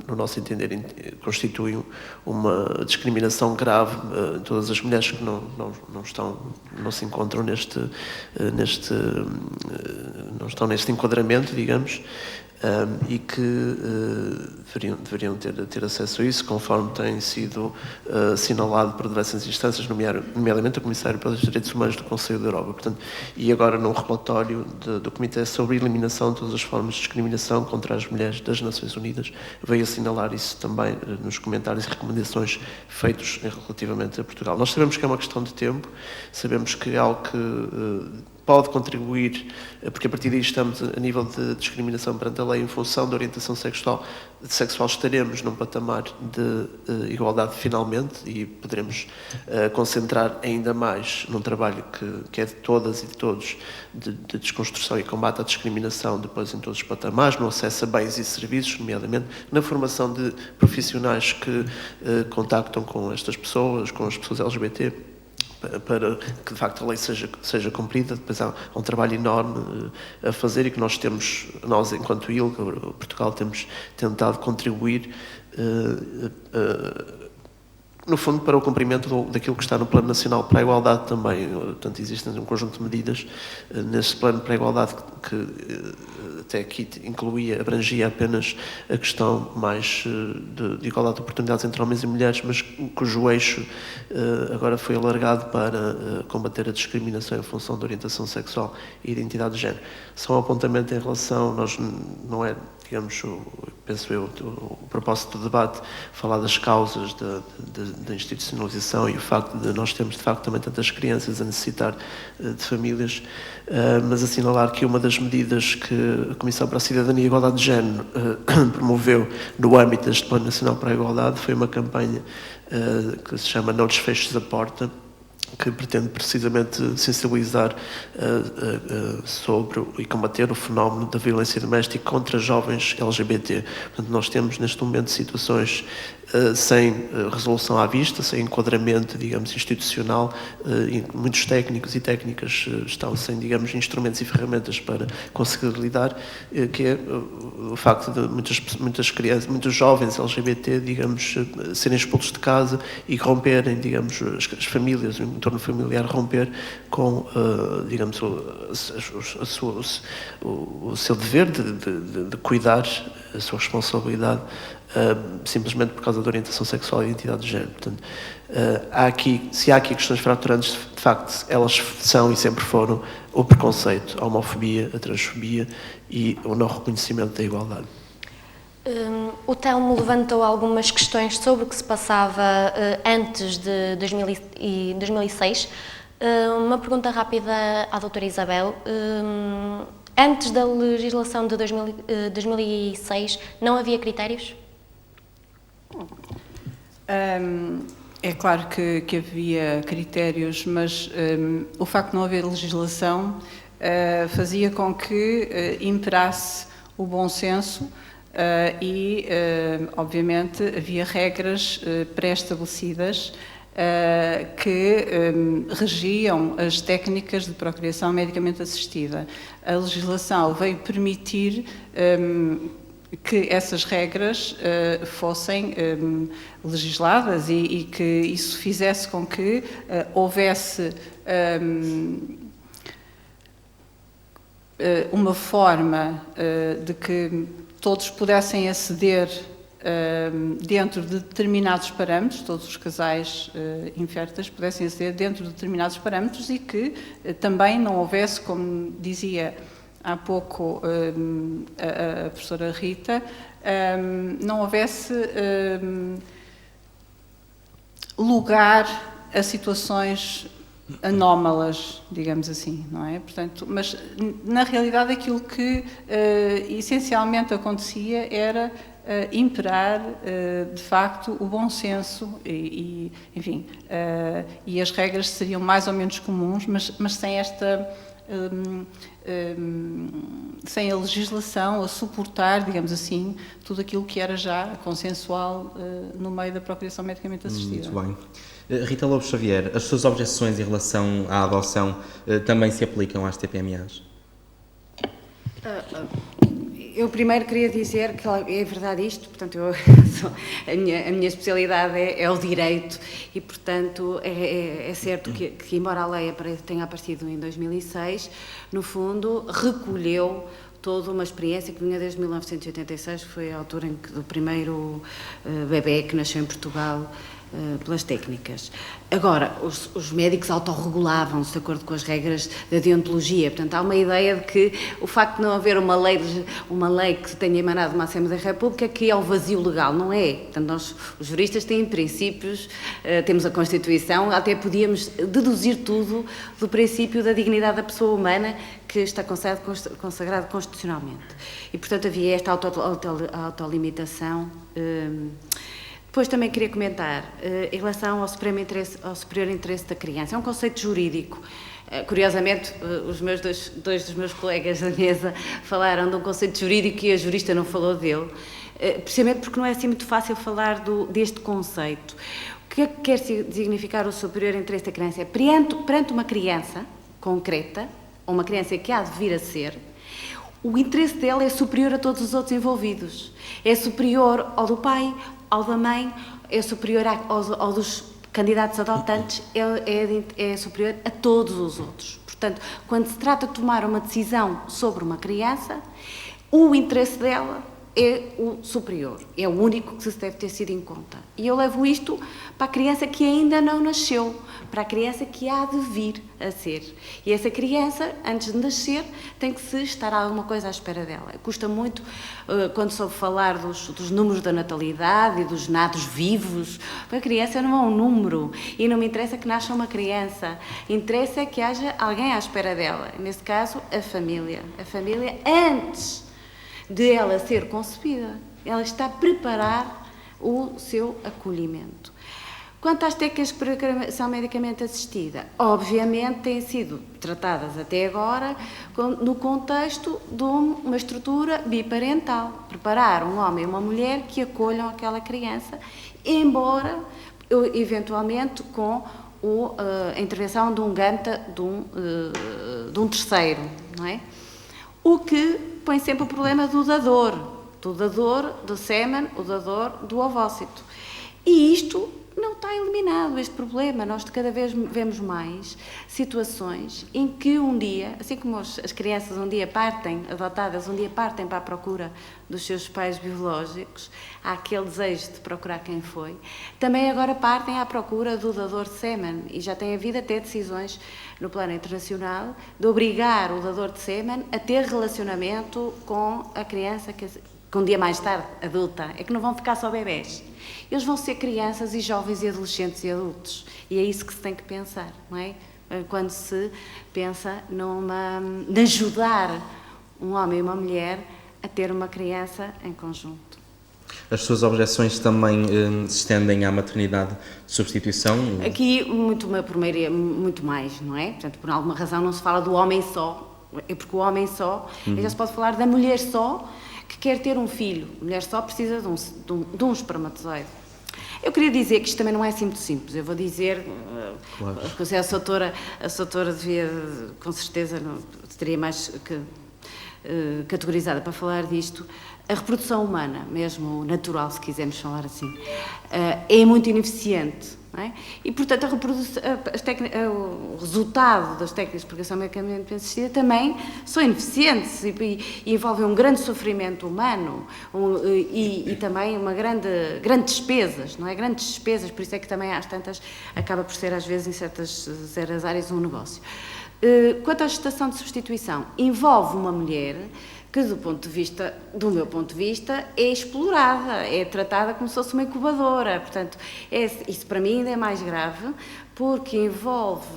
no nosso entender, constitui uma discriminação grave em todas as mulheres que não se encontram não estão neste enquadramento, digamos, e que deveriam ter acesso a isso, conforme tem sido assinalado por diversas instâncias, nomeadamente o Comissário pelos Direitos Humanos do Conselho da Europa. Portanto, e agora num relatório do Comitê sobre a Eliminação de todas as formas de discriminação contra as mulheres das Nações Unidas, veio assinalar isso também nos comentários e recomendações feitos relativamente a Portugal. Nós sabemos que é uma questão de tempo, sabemos que é algo que pode contribuir, porque a partir daí estamos a nível de discriminação perante a lei em função da orientação sexual estaremos num patamar de igualdade finalmente e poderemos concentrar ainda mais num trabalho que é de todas e de todos de desconstrução e combate à discriminação depois em todos os patamares, no acesso a bens e serviços, nomeadamente na formação de profissionais que contactam com estas pessoas, com as pessoas LGBT, para que de facto a lei seja cumprida. Depois há um trabalho enorme a fazer e que nós enquanto ILGA, Portugal, temos tentado contribuir no fundo para o cumprimento daquilo que está no Plano Nacional para a Igualdade também. Portanto, existem um conjunto de medidas nesse Plano para a Igualdade que até aqui abrangia apenas a questão mais de igualdade de oportunidades entre homens e mulheres, mas cujo eixo agora foi alargado para combater a discriminação em função da orientação sexual e identidade de género. Só um apontamento em relação, digamos, penso eu, o propósito do debate, falar das causas da institucionalização e o facto de nós termos, de facto, também tantas crianças a necessitar de famílias, mas assinalar que uma das medidas que a Comissão para a Cidadania e a Igualdade de Género promoveu no âmbito deste Plano Nacional para a Igualdade foi uma campanha que se chama Não Desfeches a Porta, que pretende precisamente sensibilizar sobre e combater o fenómeno da violência doméstica contra jovens LGBT. Portanto, nós temos neste momento situações sem resolução à vista, sem enquadramento, digamos, institucional, e muitos técnicos e técnicas estão sem, digamos, instrumentos e ferramentas para conseguir lidar, que é o facto de muitas crianças, muitos jovens LGBT, digamos, serem expulsos de casa e romperem, digamos, as famílias, o entorno familiar romper com, digamos, o seu dever de cuidar, a sua responsabilidade, simplesmente por causa da orientação sexual e identidade de género. Portanto, se há aqui questões fraturantes, de facto, elas são e sempre foram o preconceito, a homofobia, a transfobia e o não reconhecimento da igualdade. O Telmo levantou algumas questões sobre o que se passava antes de 2006. Uma pergunta rápida à doutora Isabel. Antes da legislação de 2006, não havia critérios? É claro que havia critérios, mas o facto de não haver legislação fazia com que imperasse o bom senso e, obviamente, havia regras pré-estabelecidas que regiam as técnicas de procriação medicamente assistida. A legislação veio permitir que essas regras fossem legisladas e que isso fizesse com que houvesse uma forma de que todos pudessem aceder dentro de determinados parâmetros, todos os casais inférteis pudessem aceder dentro de determinados parâmetros e que também não houvesse, como dizia há pouco a professora Rita, não houvesse lugar a situações anómalas, digamos assim, não é? Portanto, mas na realidade aquilo que essencialmente acontecia era imperar, de facto, o bom senso e enfim, e as regras seriam mais ou menos comuns, mas sem esta sem a legislação a suportar, digamos assim, tudo aquilo que era já consensual no meio da procriação medicamente assistida. Muito bem. Rita Lobo Xavier, as suas objeções em relação à adoção também se aplicam às TPMAs? Eu primeiro queria dizer que é verdade isto, portanto, a minha especialidade é o direito e, portanto, é certo que embora a lei tenha aparecido em 2006, no fundo, recolheu toda uma experiência que vinha desde 1986, que foi a altura do primeiro bebé que nasceu em Portugal, pelas técnicas. Agora, os médicos autorregulavam-se de acordo com as regras da deontologia, portanto há uma ideia de que o facto de não haver uma lei que tenha emanado de uma Assembleia da República que é um vazio legal, não é? Portanto, nós, os juristas, têm princípios, temos a Constituição, até podíamos deduzir tudo do princípio da dignidade da pessoa humana que está consagrado constitucionalmente. E, portanto, havia esta autolimitação. Depois também queria comentar, em relação ao superior interesse da criança, é um conceito jurídico. Curiosamente, dois dos meus colegas da mesa falaram de um conceito jurídico e a jurista não falou dele, precisamente porque não é assim muito fácil falar deste conceito. O que é que quer significar o superior interesse da criança? É perante uma criança concreta, ou uma criança que há de vir a ser, o interesse dela é superior a todos os outros envolvidos. É superior ao do pai, ao da mãe, é superior ao dos candidatos adotantes, é superior a todos os outros. Portanto, quando se trata de tomar uma decisão sobre uma criança, o interesse dela é o superior, é o único que se deve ter sido em conta. E eu levo isto para a criança que ainda não nasceu, para a criança que há de vir a ser. E essa criança, antes de nascer, tem que se estar alguma coisa à espera dela. Custa muito, quando soube falar dos números da natalidade e dos nados vivos, a criança não é um número, e não me interessa que nasça uma criança, interessa que haja alguém à espera dela, neste caso, a família. A família, antes de ela ser concebida, ela está a preparar o seu acolhimento. Quanto às técnicas de programação medicamente assistida, obviamente têm sido tratadas até agora no contexto de uma estrutura biparental, preparar um homem e uma mulher que acolham aquela criança, embora eventualmente com a intervenção de um ganta de um terceiro, não é? O que põe sempre o problema do dador do sêmen, o dador do ovócito. E isto não está eliminado, este problema. Nós cada vez vemos mais situações em que um dia, assim como as crianças um dia partem, adotadas, um dia partem para a procura dos seus pais biológicos, há aquele desejo de procurar quem foi, também agora partem à procura do dador de sêmen, e já tem havido até decisões no plano internacional de obrigar o dador de sêmen a ter relacionamento com a criança que um dia mais tarde, adulta, é que não vão ficar só bebés. Eles vão ser crianças e jovens e adolescentes e adultos. E é isso que se tem que pensar, não é? Quando se pensa de ajudar um homem e uma mulher a ter uma criança em conjunto. As suas objeções também se estendem à maternidade de substituição? Aqui, muito mais, não é? Portanto, por alguma razão não se fala do homem só, é porque o homem só, já se pode falar da mulher só, que quer ter um filho. A mulher só precisa de um espermatozoide. Eu queria dizer que isto também não é assim muito simples. Eu vou dizer, claro, porque a doutora devia, com certeza, teria mais que categorizada para falar disto. A reprodução humana, mesmo natural, se quisermos falar assim, é muito ineficiente. Não é? E, portanto, o resultado das técnicas de progressão medicamente assistida também são ineficientes e envolvem um grande sofrimento humano e também uma grandes despesas, não é? Grandes despesas, por isso é que também às tantas acaba por ser, às vezes, em certas áreas, um negócio. Quanto à gestação de substituição, envolve uma mulher que, do meu ponto de vista, é explorada, é tratada como se fosse uma incubadora. Portanto, isso para mim ainda é mais grave, porque envolve,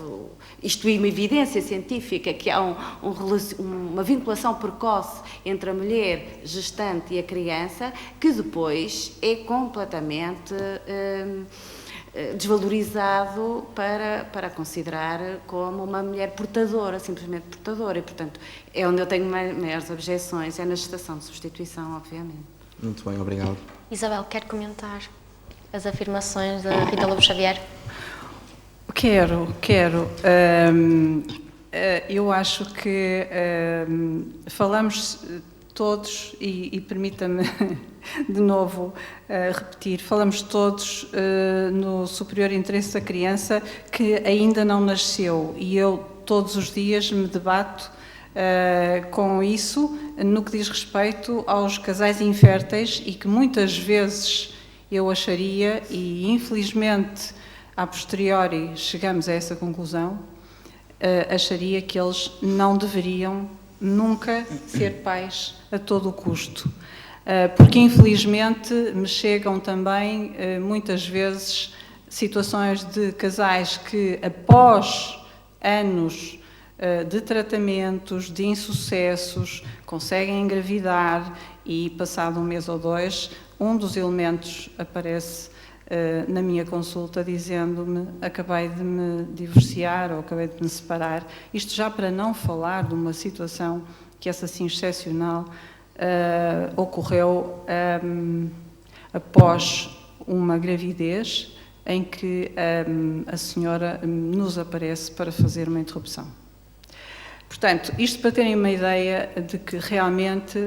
isto é uma evidência científica, que há uma vinculação precoce entre a mulher gestante e a criança, que depois é completamente desvalorizado para considerar como uma mulher portadora, simplesmente portadora, e, portanto, é onde eu tenho maiores objeções, é na gestação de substituição, obviamente. Muito bem, obrigado. Isabel, quer comentar as afirmações da Rita Lobo Xavier? Quero. Eu acho que falamos todos, e permita-me de novo repetir, falamos todos no superior interesse da criança que ainda não nasceu, e eu todos os dias me debato com isso no que diz respeito aos casais inférteis, e que muitas vezes eu acharia, e infelizmente a posteriori chegamos a essa conclusão, acharia que eles não deveriam nunca ser pais a todo o custo. Porque infelizmente me chegam também muitas vezes situações de casais que, após anos de tratamentos, de insucessos, conseguem engravidar, e passado um mês ou dois, um dos elementos aparece na minha consulta dizendo-me: acabei de me divorciar ou acabei de me separar. Isto já para não falar de uma situação que essa assim excepcional ocorreu após uma gravidez em que a senhora nos aparece para fazer uma interrupção. Portanto, isto para terem uma ideia de que realmente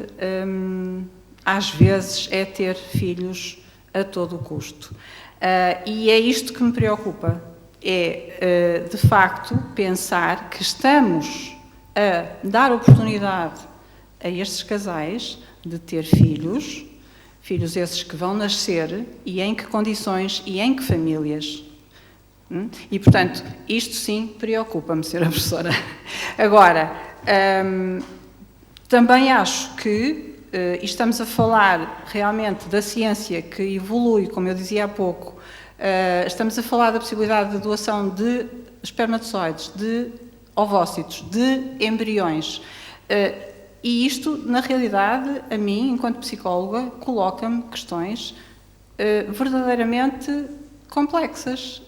às vezes é ter filhos a todo o custo. E é isto que me preocupa, é de facto pensar que estamos a dar oportunidade a estes casais de ter filhos, filhos esses que vão nascer e em que condições e em que famílias. E, portanto, isto sim preocupa-me, Sra. Professora. Agora, também acho que estamos a falar realmente da ciência que evolui, como eu dizia há pouco, estamos a falar da possibilidade de doação de espermatozoides, de ovócitos, de embriões. E isto, na realidade, a mim, enquanto psicóloga, coloca-me questões verdadeiramente complexas,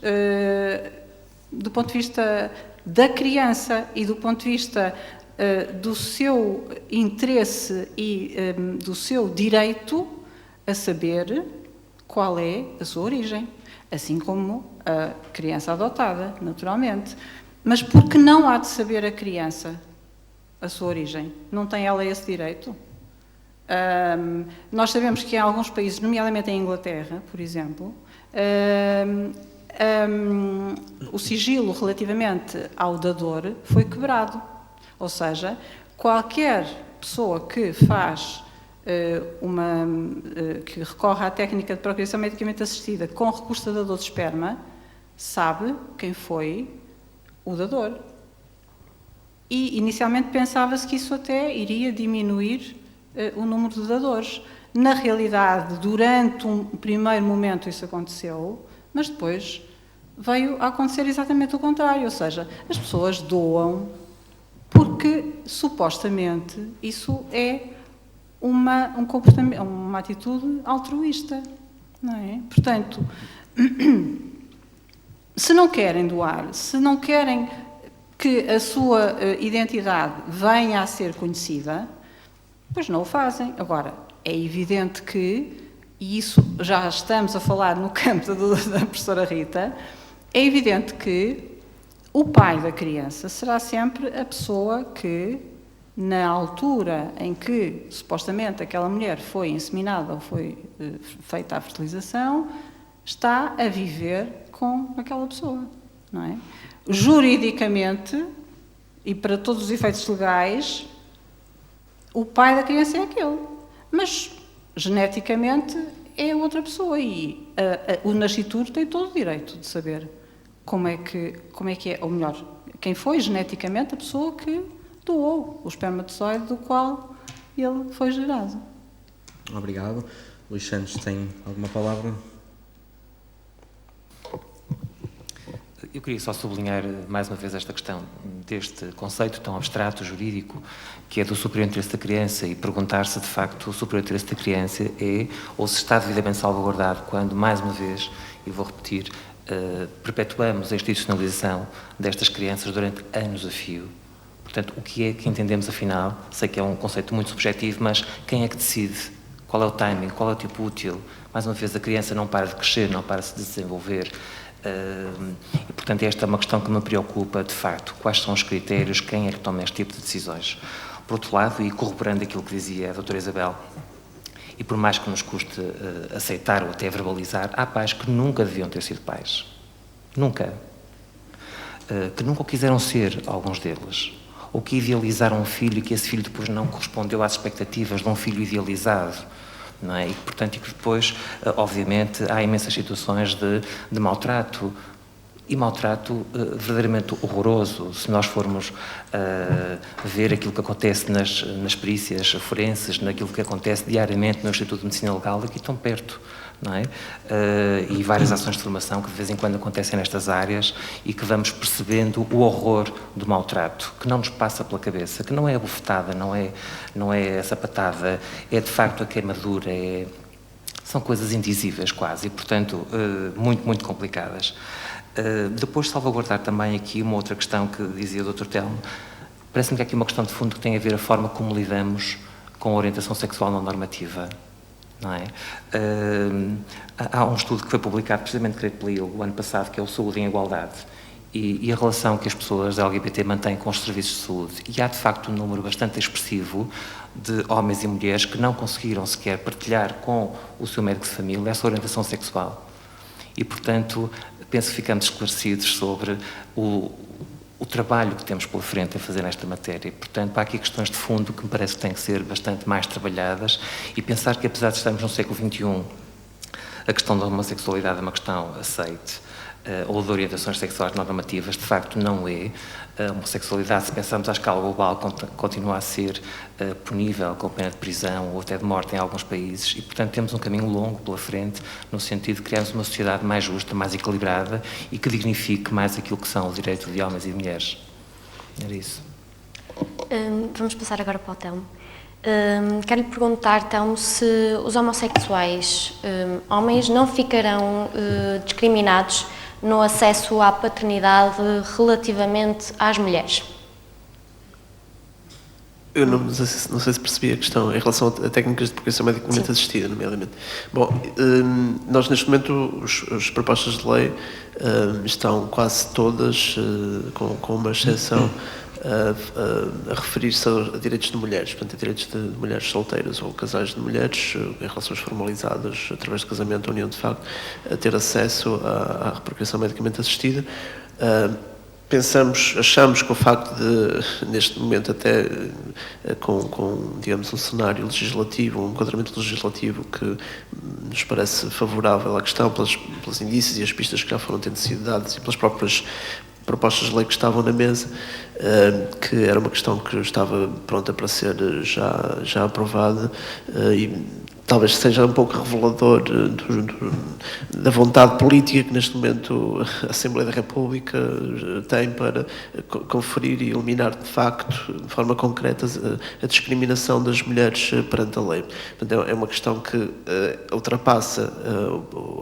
do ponto de vista da criança e do ponto de vista do seu interesse e do seu direito a saber qual é a sua origem, assim como a criança adotada, naturalmente. Mas por que não há de saber a criança a sua origem? Não tem ela esse direito? Nós sabemos que em alguns países, nomeadamente em Inglaterra, por exemplo, o sigilo relativamente ao dador foi quebrado. Ou seja, qualquer pessoa que faz que recorre à técnica de procriação medicamente assistida com recurso a dador de esperma, sabe quem foi o dador. E inicialmente pensava-se que isso até iria diminuir o número de dadores. Na realidade, durante um primeiro momento isso aconteceu, mas depois veio a acontecer exatamente o contrário, ou seja, as pessoas doam porque, supostamente, isso é um comportamento, uma atitude altruísta, não é? Portanto, se não querem doar, se não querem que a sua identidade venha a ser conhecida, pois não o fazem. Agora, é evidente que, e isso já estamos a falar no campo da professora Rita, é evidente que o pai da criança será sempre a pessoa que, na altura em que, supostamente, aquela mulher foi inseminada ou foi feita a fertilização, está a viver com aquela pessoa, não é? Juridicamente, e para todos os efeitos legais, o pai da criança é aquele. Mas, geneticamente, é outra pessoa e o nascituro tem todo o direito de saber como é que é, ou melhor, quem foi geneticamente a pessoa que doou o espermatozoide do qual ele foi gerado. Obrigado. Luís Santos, tem alguma palavra? Eu queria só sublinhar mais uma vez esta questão deste conceito tão abstrato, jurídico, que é do superior interesse da criança e perguntar se de facto o superior interesse da criança é ou se está devidamente salvaguardado quando, mais uma vez, e vou repetir, perpetuamos a institucionalização destas crianças durante anos a fio. Portanto, o que é que entendemos afinal? Sei que é um conceito muito subjetivo, mas quem é que decide? Qual é o timing? Qual é o tipo útil? Mais uma vez, a criança não para de crescer, não para de se desenvolver. E, portanto, esta é uma questão que me preocupa, de facto. Quais são os critérios? Quem é que toma este tipo de decisões? Por outro lado, e corroborando aquilo que dizia a doutora Isabel, e por mais que nos custe aceitar ou até verbalizar, há pais que nunca deviam ter sido pais. Nunca. Que nunca o quiseram ser, alguns deles. Ou que idealizaram um filho e que esse filho depois não correspondeu às expectativas de um filho idealizado. Não é? E, portanto, e que depois, obviamente, há imensas situações de maltrato, e maltrato verdadeiramente horroroso. Se nós formos ver aquilo que acontece nas perícias forenses, naquilo que acontece diariamente no Instituto de Medicina Legal, aqui tão perto, não é? E várias ações de formação que de vez em quando acontecem nestas áreas e que vamos percebendo o horror do maltrato, que não nos passa pela cabeça, que não é a bofetada, não é a sapatada, é de facto a queimadura, são coisas indizíveis quase e, portanto, muito, muito complicadas. Depois salvaguardar também aqui uma outra questão que dizia o Dr. Telmo, parece-me que há aqui uma questão de fundo que tem a ver a forma como lidamos com a orientação sexual não normativa. Não é? Há um estudo que foi publicado precisamente pela ILO o ano passado, que é o Saúde em Igualdade, e a relação que as pessoas LGBT mantêm com os serviços de saúde. E há, de facto, um número bastante expressivo de homens e mulheres que não conseguiram sequer partilhar com o seu médico de família essa orientação sexual. E, portanto, penso que ficamos esclarecidos sobre o o trabalho que temos pela frente a fazer nesta matéria. Portanto, há aqui questões de fundo que me parece que têm que ser bastante mais trabalhadas e pensar que, apesar de estarmos no século XXI, a questão da homossexualidade é uma questão aceite, ou de orientações sexuais normativas, de facto não é. A homossexualidade, se pensarmos à escala global, continua a ser punível com pena de prisão ou até de morte em alguns países e, portanto, temos um caminho longo pela frente no sentido de criarmos uma sociedade mais justa, mais equilibrada e que dignifique mais aquilo que são os direitos de homens e de mulheres. Era isso. Vamos passar agora para o Telmo. Quero-lhe perguntar, Telmo, se os homossexuais homens não ficarão discriminados no acesso à paternidade relativamente às mulheres? Eu não sei se percebi a questão em relação a técnicas de procriação medicamente assistida, nomeadamente. Bom, nós neste momento, as propostas de lei estão quase todas, com uma exceção, a referir-se a direitos de mulheres, portanto, a direitos de mulheres solteiras ou casais de mulheres em relações formalizadas através de casamento ou união de facto, a ter acesso à procriação medicamente assistida. Achamos que o facto de, neste momento, até com digamos, um cenário legislativo, um enquadramento legislativo que nos parece favorável à questão, pelos indícios e as pistas que já foram tendo sido dadas e pelas próprias propostas de lei que estavam na mesa, que era uma questão que estava pronta para ser já aprovada e talvez seja um pouco revelador da vontade política que neste momento a Assembleia da República tem para conferir e eliminar de facto, de forma concreta, a discriminação das mulheres perante a lei. Portanto, é uma questão que ultrapassa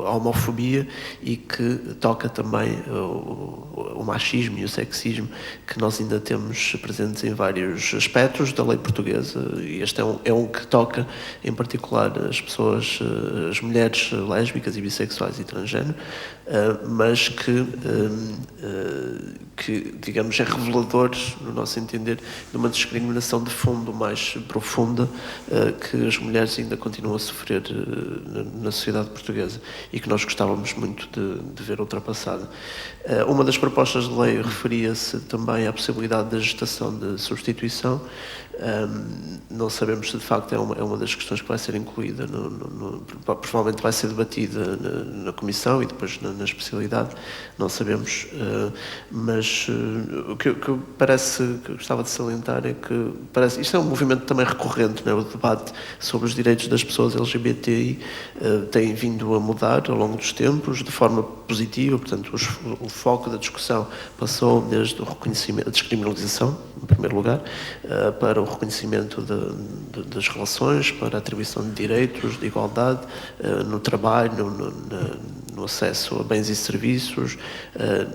a homofobia e que toca também o machismo e o sexismo que nós ainda temos presentes em vários aspectos da lei portuguesa, e este é um que toca em particular as pessoas, as mulheres lésbicas e bissexuais e transgênero, mas que, digamos, é revelador, no nosso entender, de uma discriminação de fundo mais profunda que as mulheres ainda continuam a sofrer na sociedade portuguesa e que nós gostávamos muito de ver ultrapassada. Uma das propostas de lei referia-se também à possibilidade da gestação de substituição. Não sabemos se de facto é uma das questões que vai ser incluída, provavelmente vai ser debatida na Comissão e depois na especialidade, não sabemos, mas o que parece, que eu gostava de salientar é que isto é um movimento também recorrente, não é? O debate sobre os direitos das pessoas LGBTI tem vindo a mudar ao longo dos tempos de forma positiva, portanto o foco da discussão passou desde o reconhecimento, a descriminalização, em primeiro lugar, para o reconhecimento das relações, para a atribuição de direitos, de igualdade no trabalho, no acesso a bens e serviços,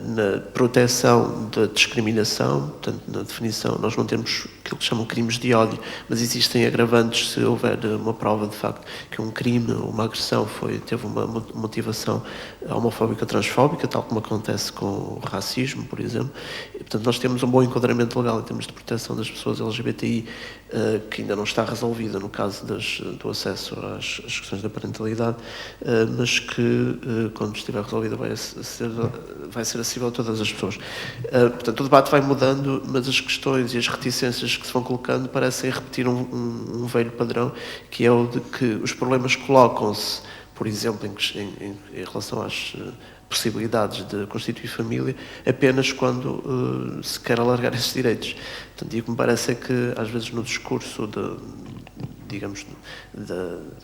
na proteção da discriminação, portanto, na definição, nós não temos aquilo que chamam crimes de ódio, mas existem agravantes se houver uma prova de facto que um crime, uma agressão teve uma motivação homofóbica, transfóbica, tal como acontece com o racismo, por exemplo. E, portanto, nós temos um bom enquadramento legal em termos de proteção das pessoas LGBTI, que ainda não está resolvida no caso do acesso às questões da parentalidade, mas que, quando estiver resolvida, vai ser acessível a todas as pessoas. Portanto, o debate vai mudando, mas as questões e as reticências que se vão colocando parecem repetir um velho padrão, que é o de que os problemas colocam-se, por exemplo, em relação às possibilidades de constituir família, apenas quando se quer alargar esses direitos. Portanto, e o que me parece é que, às vezes, no discurso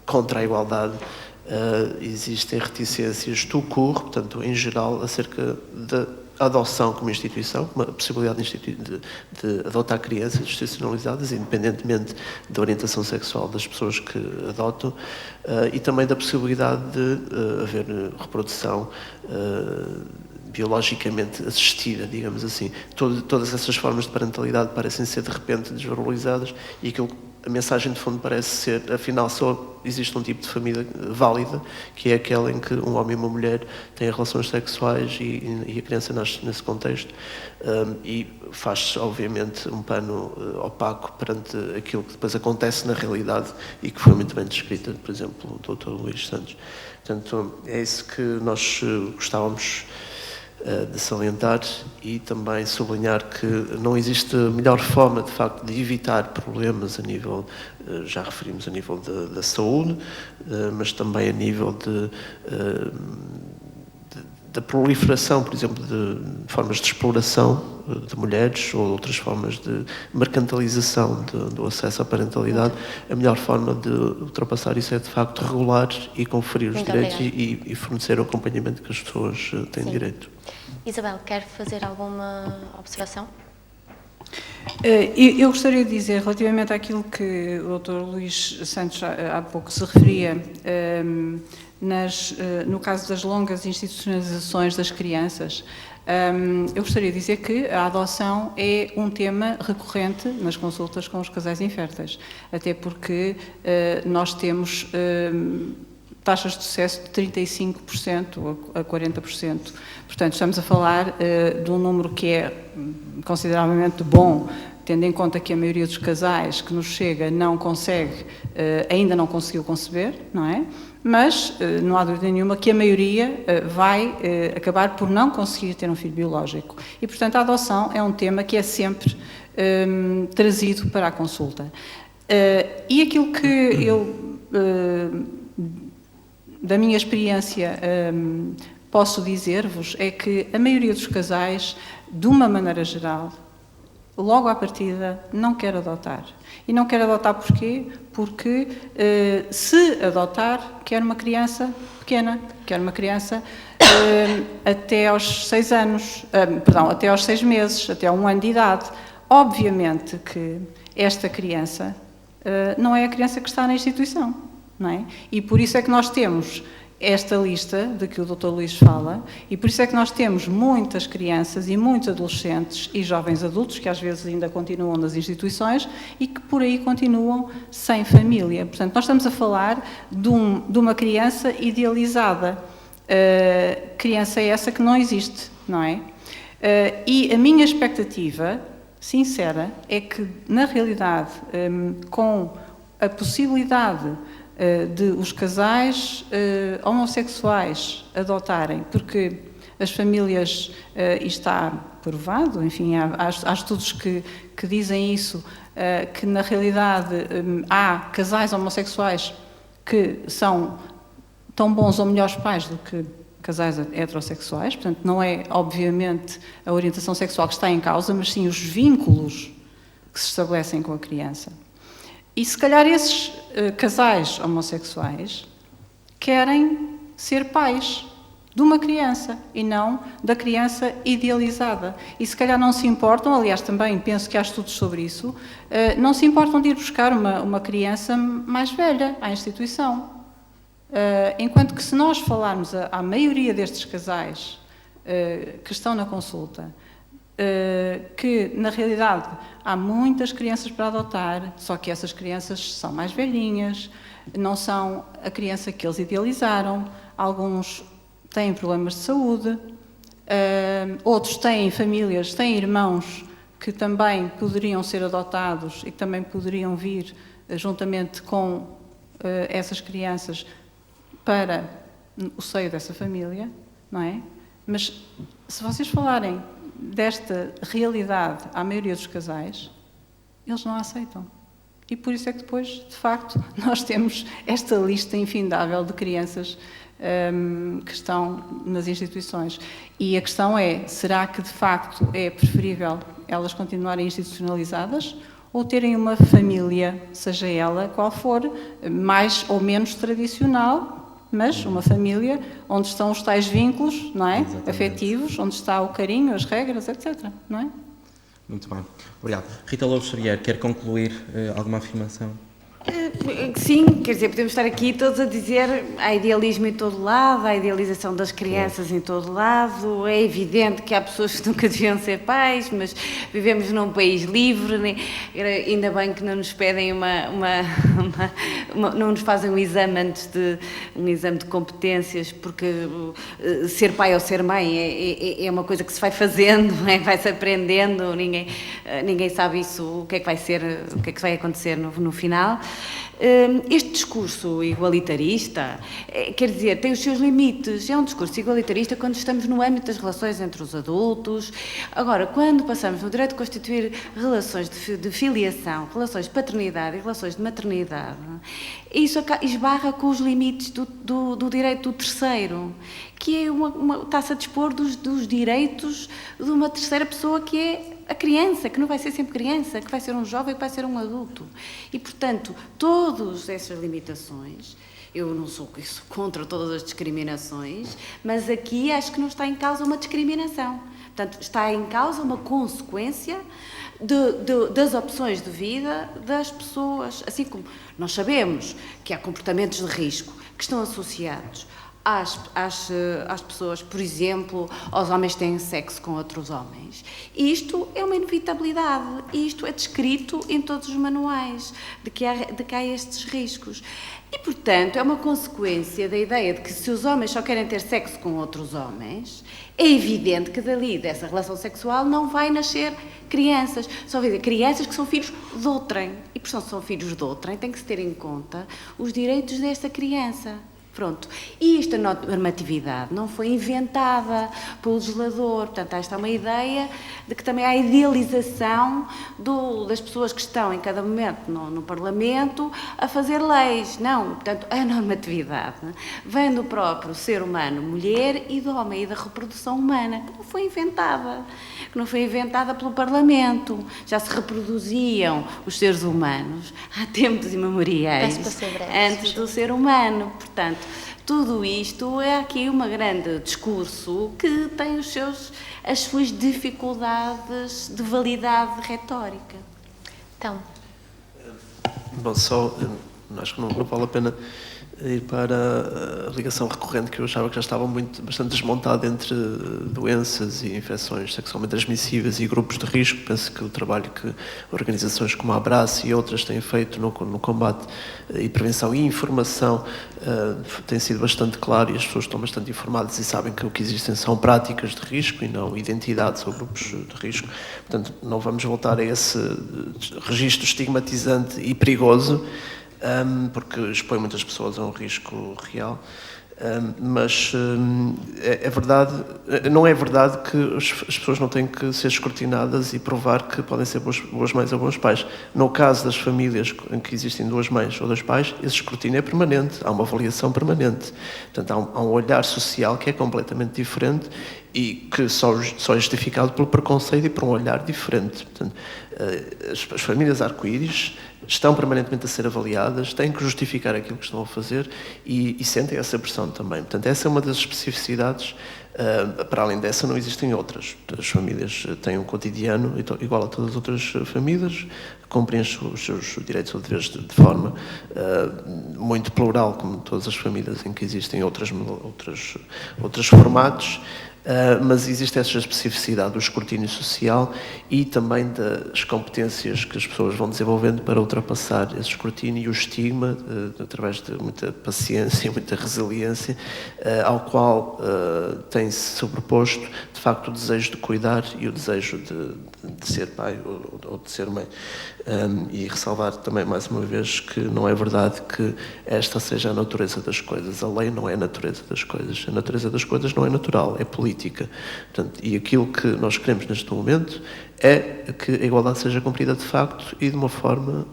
contra a igualdade, existem reticências tout court, portanto, em geral, acerca da adoção como instituição, uma possibilidade de adotar crianças institucionalizadas, independentemente da orientação sexual das pessoas que adotam, e também da possibilidade de haver reprodução biologicamente assistida, digamos assim. Todas essas formas de parentalidade parecem ser de repente desvalorizadas e a mensagem de fundo parece ser, afinal, só existe um tipo de família válida, que é aquela em que um homem e uma mulher têm relações sexuais e a criança nasce nesse contexto, e faz-se, obviamente, um pano opaco perante aquilo que depois acontece na realidade e que foi muito bem descrita, por exemplo, pelo Dr. Luís Santos. Portanto, é isso que nós gostávamos de salientar e também sublinhar que não existe melhor forma, de facto, de evitar problemas a nível, já referimos a nível da saúde, mas também a nível da proliferação, por exemplo, de formas de exploração de mulheres ou outras formas de mercantilização do acesso à parentalidade. A melhor forma de ultrapassar isso é, de facto, regular e conferir os direitos e fornecer o acompanhamento que as pessoas têm direito. Isabel, quer fazer alguma observação? Eu gostaria de dizer, relativamente àquilo que o Dr. Luís Santos há pouco se referia, no caso das longas institucionalizações das crianças, eu gostaria de dizer que a adoção é um tema recorrente nas consultas com os casais inférteis, até porque nós temos taxas de sucesso de 35% a 40%. Portanto, estamos a falar de um número que é consideravelmente bom, tendo em conta que a maioria dos casais que nos chega não consegue, ainda não conseguiu conceber, não é? Mas não há dúvida nenhuma que a maioria vai acabar por não conseguir ter um filho biológico. E, portanto, a adoção é um tema que é sempre trazido para a consulta. E aquilo que eu, da minha experiência, posso dizer-vos é que a maioria dos casais, de uma maneira geral, logo à partida, não quer adotar. E não quer adotar porquê? Porque se adotar, quer uma criança pequena, quer uma criança até aos 6 anos, até aos 6 meses, até a 1 ano de idade. Obviamente que esta criança não é a criança que está na instituição, não é? E por isso é que nós temos esta lista de que o Dr. Luís fala, e por isso é que nós temos muitas crianças e muitos adolescentes e jovens adultos que às vezes ainda continuam nas instituições e que por aí continuam sem família. Portanto, nós estamos a falar de uma criança idealizada. Criança é essa que não existe, não é? E a minha expectativa, sincera, é que, na realidade, com a possibilidade de os casais homossexuais adotarem, porque as famílias, isto está provado, enfim, há estudos que dizem isso, que na realidade há casais homossexuais que são tão bons ou melhores pais do que casais heterossexuais, portanto não é obviamente a orientação sexual que está em causa, mas sim os vínculos que se estabelecem com a criança. E se calhar esses casais homossexuais querem ser pais de uma criança e não da criança idealizada. E se calhar não se importam, aliás também penso que há estudos sobre isso, não se importam de ir buscar uma criança mais velha à instituição. Enquanto que se nós falarmos à maioria destes casais que estão na consulta, que na realidade há muitas crianças para adotar, só que essas crianças são mais velhinhas, não são a criança que eles idealizaram, alguns têm problemas de saúde, outros têm famílias, têm irmãos que também poderiam ser adotados e que também poderiam vir juntamente com essas crianças para o seio dessa família, não é? Mas se vocês falarem desta realidade à maioria dos casais, eles não a aceitam. E por isso é que depois, de facto, nós temos esta lista infindável de crianças que estão nas instituições. E a questão é, será que de facto é preferível elas continuarem institucionalizadas ou terem uma família, seja ela qual for, mais ou menos tradicional, mas uma família onde estão os tais vínculos, não é? Exatamente. Afetivos, onde está o carinho, as regras, etc. Não é? Muito bem. Obrigado. Rita Lobo Xavier, quer concluir alguma afirmação? Sim, quer dizer, podemos estar aqui todos a dizer há idealismo em todo lado, há idealização das crianças em todo lado, é evidente que há pessoas que nunca deviam ser pais, mas vivemos num país livre, né? Ainda bem que não nos pedem não nos fazem um exame antes um exame de competências, porque ser pai ou ser mãe é uma coisa que se vai fazendo, vai-se aprendendo, ninguém sabe isso, o que é que vai ser, o que é que vai acontecer no final. Este discurso igualitarista, quer dizer, tem os seus limites. É um discurso igualitarista quando estamos no âmbito das relações entre os adultos. Agora, quando passamos no direito de constituir relações de filiação, relações de paternidade e relações de maternidade, isso esbarra com os limites do direito do terceiro, que é está-se a dispor dos direitos de uma terceira pessoa, que é a criança, que não vai ser sempre criança, que vai ser um jovem, que vai ser um adulto. E, portanto, todas essas limitações, eu não sou contra todas as discriminações, mas aqui acho que não está em causa uma discriminação. Portanto, está em causa uma consequência das opções de vida das pessoas. Assim como nós sabemos que há comportamentos de risco que estão associados às pessoas, por exemplo, aos homens que têm sexo com outros homens. Isto é uma inevitabilidade, isto é descrito em todos os manuais de que há estes riscos. E, portanto, é uma consequência da ideia de que se os homens só querem ter sexo com outros homens, é evidente que dessa relação sexual não vai nascer crianças. Só vai dizer crianças que são filhos de outrem. E, por isso são filhos de outrem, tem que se ter em conta os direitos desta criança. Pronto. E esta normatividade não foi inventada pelo legislador. Portanto, esta é uma ideia de que também há idealização das pessoas que estão em cada momento no Parlamento a fazer leis. Não. Portanto, a normatividade vem do próprio ser humano, mulher e do homem, e da reprodução humana, que não foi inventada pelo Parlamento. Já se reproduziam os seres humanos há tempos imemoriais, antes do ser humano. Portanto, tudo isto é aqui um grande discurso que tem as suas dificuldades de validade retórica. Então. Bom, acho que não vale a pena ir para a ligação recorrente, que eu achava que já estava bastante desmontada entre doenças e infecções sexualmente transmissíveis e grupos de risco. Penso que o trabalho que organizações como a Abraço e outras têm feito no combate e prevenção e informação tem sido bastante claro, e as pessoas estão bastante informadas e sabem que o que existem são práticas de risco e não identidades ou grupos de risco. Portanto, não vamos voltar a esse registro estigmatizante e perigoso, porque expõe muitas pessoas a um risco real. Mas é verdade, não é verdade que as pessoas não têm que ser escrutinadas e provar que podem ser boas mães ou bons pais. No caso das famílias em que existem duas mães ou dois pais, esse escrutínio é permanente, há uma avaliação permanente. Portanto, há um olhar social que é completamente diferente e que só é justificado pelo preconceito e por um olhar diferente. Portanto, as famílias arco-íris estão permanentemente a ser avaliadas, têm que justificar aquilo que estão a fazer e sentem essa pressão também. Portanto, essa é uma das especificidades. Para além dessa, não existem outras. As famílias têm um cotidiano igual a todas as outras famílias, cumprem os seus direitos ou deveres de forma muito plural, como todas as famílias em que existem outros formatos. Mas existe essa especificidade do escrutínio social e também das competências que as pessoas vão desenvolvendo para ultrapassar esse escrutínio e o estigma, através de muita paciência, muita resiliência, ao qual tem-se sobreposto, de facto, o desejo de cuidar e o desejo de ser pai ou de ser mãe. E ressalvar também, mais uma vez, que não é verdade que esta seja a natureza das coisas. A lei não é a natureza das coisas. A natureza das coisas não é natural, é política. Portanto, e aquilo que nós queremos neste momento é que a igualdade seja cumprida de facto e de uma forma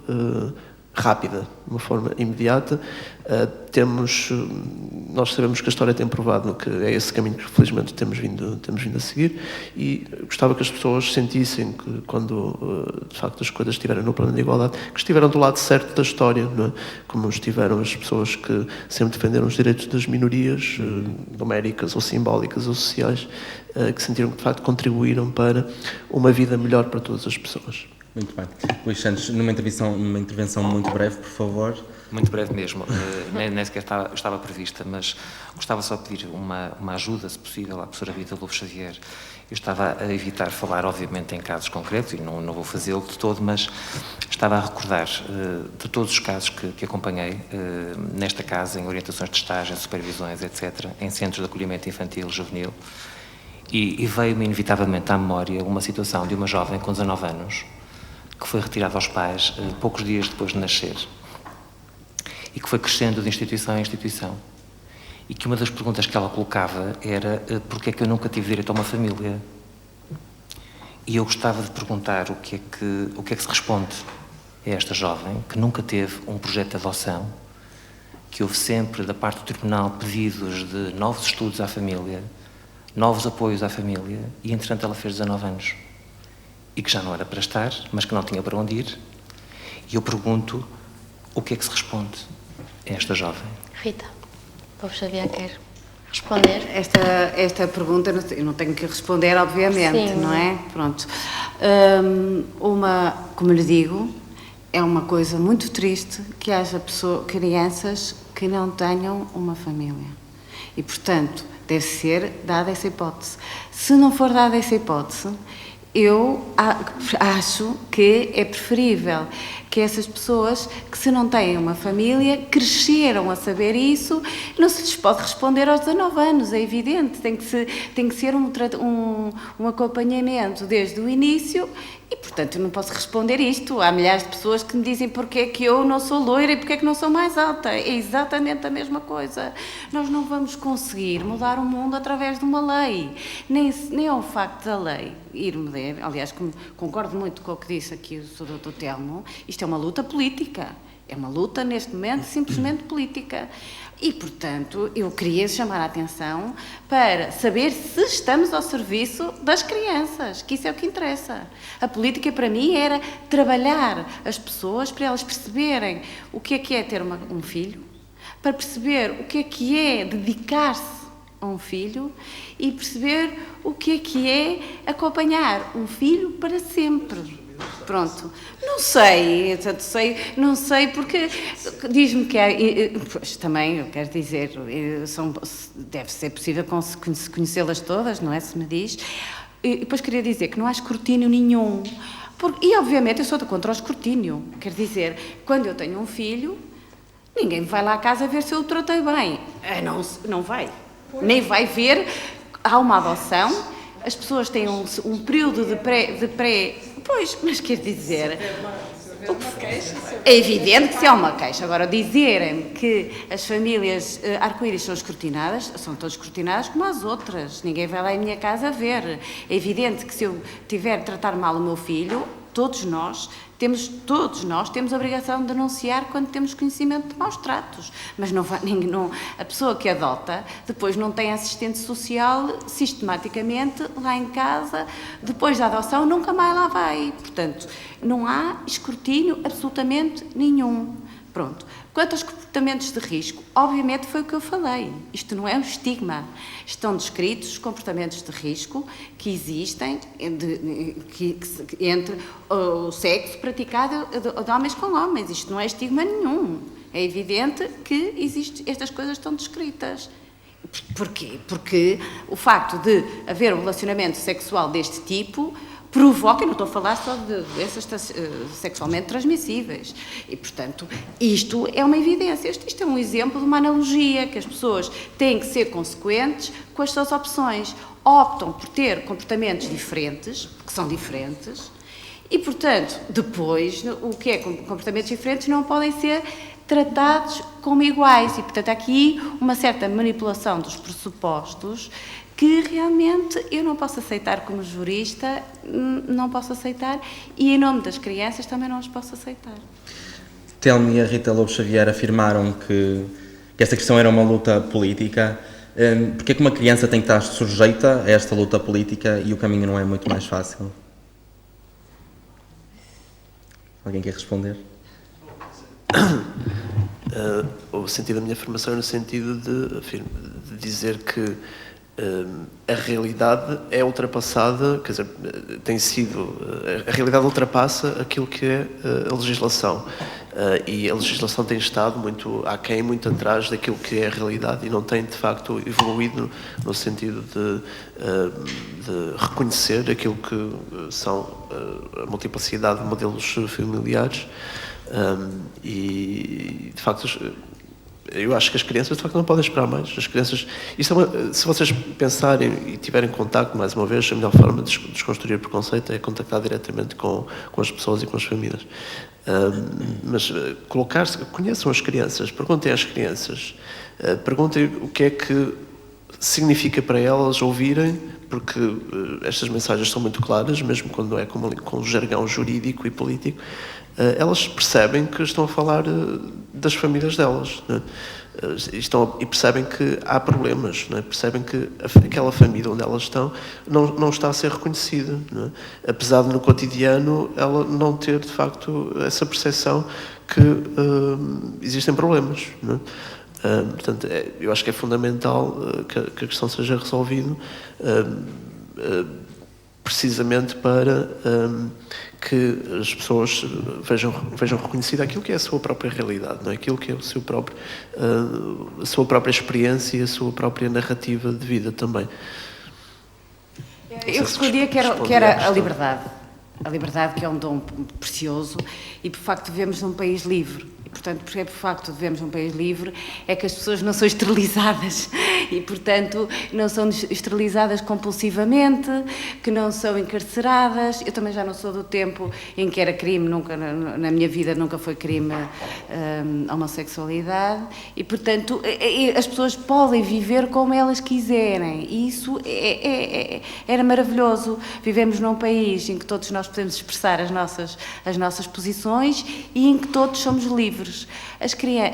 rápida, de uma forma imediata. Nós sabemos que a história tem provado que é esse caminho que felizmente temos vindo a seguir, e gostava que as pessoas sentissem que quando de facto as coisas estiverem no plano de igualdade, que estiveram do lado certo da história, não é? Como estiveram as pessoas que sempre defenderam os direitos das minorias, numéricas ou simbólicas ou sociais, que sentiram que de facto contribuíram para uma vida melhor para todas as pessoas. Muito bem. Luís Santos, numa intervenção muito breve, por favor. Muito breve mesmo, nem sequer estava prevista, mas gostava só de pedir uma ajuda, se possível, à professora Rita Lobo Xavier. Eu estava a evitar falar, obviamente, em casos concretos, e não vou fazê-lo de todo, mas estava a recordar de todos os casos que acompanhei nesta casa, em orientações de estágio, em supervisões, etc., em centros de acolhimento infantil e juvenil, e veio-me inevitavelmente à memória uma situação de uma jovem com 19 anos, que foi retirada aos pais poucos dias depois de nascer. e que foi crescendo de instituição em instituição. E que uma das perguntas que ela colocava era porque é que eu nunca tive direito a uma família? E eu gostava de perguntar o que é que se responde a esta jovem que nunca teve um projeto de adoção, que houve sempre da parte do tribunal pedidos de novos estudos à família, novos apoios à família, e entretanto ela fez 19 anos. E que já não era para estar, mas que não tinha para onde ir. E eu pergunto, o que é que se responde a esta jovem? Rita, Lobo Xavier quer responder? Esta pergunta eu não tenho que responder, obviamente, Sim. não é? Pronto. Como lhe digo, é uma coisa muito triste que haja crianças que não tenham uma família. E, portanto, deve ser dada essa hipótese. Se não for dada essa hipótese, eu acho que é preferível que essas pessoas que, se não têm uma família, cresceram a saber isso, não se lhes pode responder aos 19 anos, é evidente, tem que ser um acompanhamento desde o início e, portanto, eu não posso responder isto. Há milhares de pessoas que me dizem porque é que eu não sou loira e porque é que não sou mais alta. É exatamente a mesma coisa. Nós não vamos conseguir mudar o mundo através de uma lei, nem é o facto da lei ir mudar. Aliás, concordo muito com o que disse aqui o Sr. Dr. Telmo, isto é uma luta política. É uma luta, neste momento, simplesmente política. E, portanto, eu queria chamar a atenção para saber se estamos ao serviço das crianças, que isso é o que interessa. A política, para mim, era trabalhar as pessoas para elas perceberem o que é ter um filho, para perceber o que é dedicar-se a um filho e perceber o que é acompanhar um filho para sempre. Pronto, não sei porque diz-me que pois, também, eu quero dizer, deve ser possível conhecê-las todas, não é, se me diz, e depois queria dizer que não há escrutínio nenhum, e obviamente eu sou contra o escrutínio, quer dizer, quando eu tenho um filho, ninguém vai lá à casa ver se eu o tratei bem, não vai, nem vai ver, há uma adoção. As pessoas têm um período de pré... Pois, mas quer dizer... É evidente que se há uma queixa. Agora, dizerem que as famílias arco-íris são escrutinadas, são todas escrutinadas como as outras. Ninguém vai lá em minha casa ver. É evidente que se eu tiver de tratar mal o meu filho, todos nós temos a obrigação de denunciar quando temos conhecimento de maus tratos. Mas a pessoa que adota depois não tem assistente social sistematicamente lá em casa, depois da adoção nunca mais lá vai. Portanto, não há escrutínio absolutamente nenhum. Pronto. Quanto aos comportamentos de risco, obviamente foi o que eu falei. Isto não é um estigma. Estão descritos os comportamentos de risco que existem entre o sexo praticado de homens com homens. Isto não é estigma nenhum. É evidente que estas coisas estão descritas. Porquê? Porque o facto de haver um relacionamento sexual deste tipo provoca, não estou a falar só de doenças sexualmente transmissíveis. E, portanto, isto é uma evidência. Isto é um exemplo de uma analogia, que as pessoas têm que ser consequentes com as suas opções. Optam por ter comportamentos diferentes, porque são diferentes, e, portanto, depois, o que é comportamentos diferentes não podem ser tratados como iguais. E, portanto, há aqui uma certa manipulação dos pressupostos que realmente eu não posso aceitar como jurista, não posso aceitar, e em nome das crianças também não os posso aceitar. Telmo e a Rita Lobo Xavier afirmaram que esta questão era uma luta política. Porque é que uma criança tem que estar sujeita a esta luta política e o caminho não é muito mais fácil? Alguém quer responder? O sentido da minha formação é no sentido de dizer que a realidade é ultrapassada, quer dizer, a realidade ultrapassa aquilo que é a legislação. E a legislação tem estado muito aquém, muito atrás daquilo que é a realidade e não tem, de facto, evoluído no sentido de reconhecer aquilo que são a multiplicidade de modelos familiares. E, de facto, eu acho que as crianças, de facto, não podem esperar mais. As crianças... se vocês pensarem e tiverem contacto, mais uma vez, a melhor forma de desconstruir o preconceito é contactar diretamente com as pessoas e com as famílias. Mas colocar-se... Conheçam as crianças, perguntem às crianças, perguntem o que é que significa para elas ouvirem, porque estas mensagens são muito claras, mesmo quando não é com jargão jurídico e político. Elas percebem que estão a falar das famílias delas, não é? E percebem que há problemas, não é? Percebem que aquela família onde elas estão não está a ser reconhecida, não é? Apesar de no cotidiano ela não ter, de facto, essa percepção que existem problemas, não é? Portanto, eu acho que é fundamental que a questão seja resolvida precisamente para que as pessoas vejam reconhecida aquilo que é a sua própria realidade, não é? Aquilo que é a sua própria experiência e a sua própria narrativa de vida também. Eu respondia que era a liberdade. A liberdade, que é um dom precioso, e por facto vivemos num país livre. E, portanto, porque por facto de vivemos num país livre, é que as pessoas não são esterilizadas e, portanto, não são esterilizadas compulsivamente, que não são encarceradas. Eu também já não sou do tempo em que era crime, nunca, na minha vida nunca foi crime a homossexualidade, e, portanto, as pessoas podem viver como elas quiserem, e isso era maravilhoso. Vivemos num país em que todos nós podemos expressar as nossas posições e em que todos somos livres.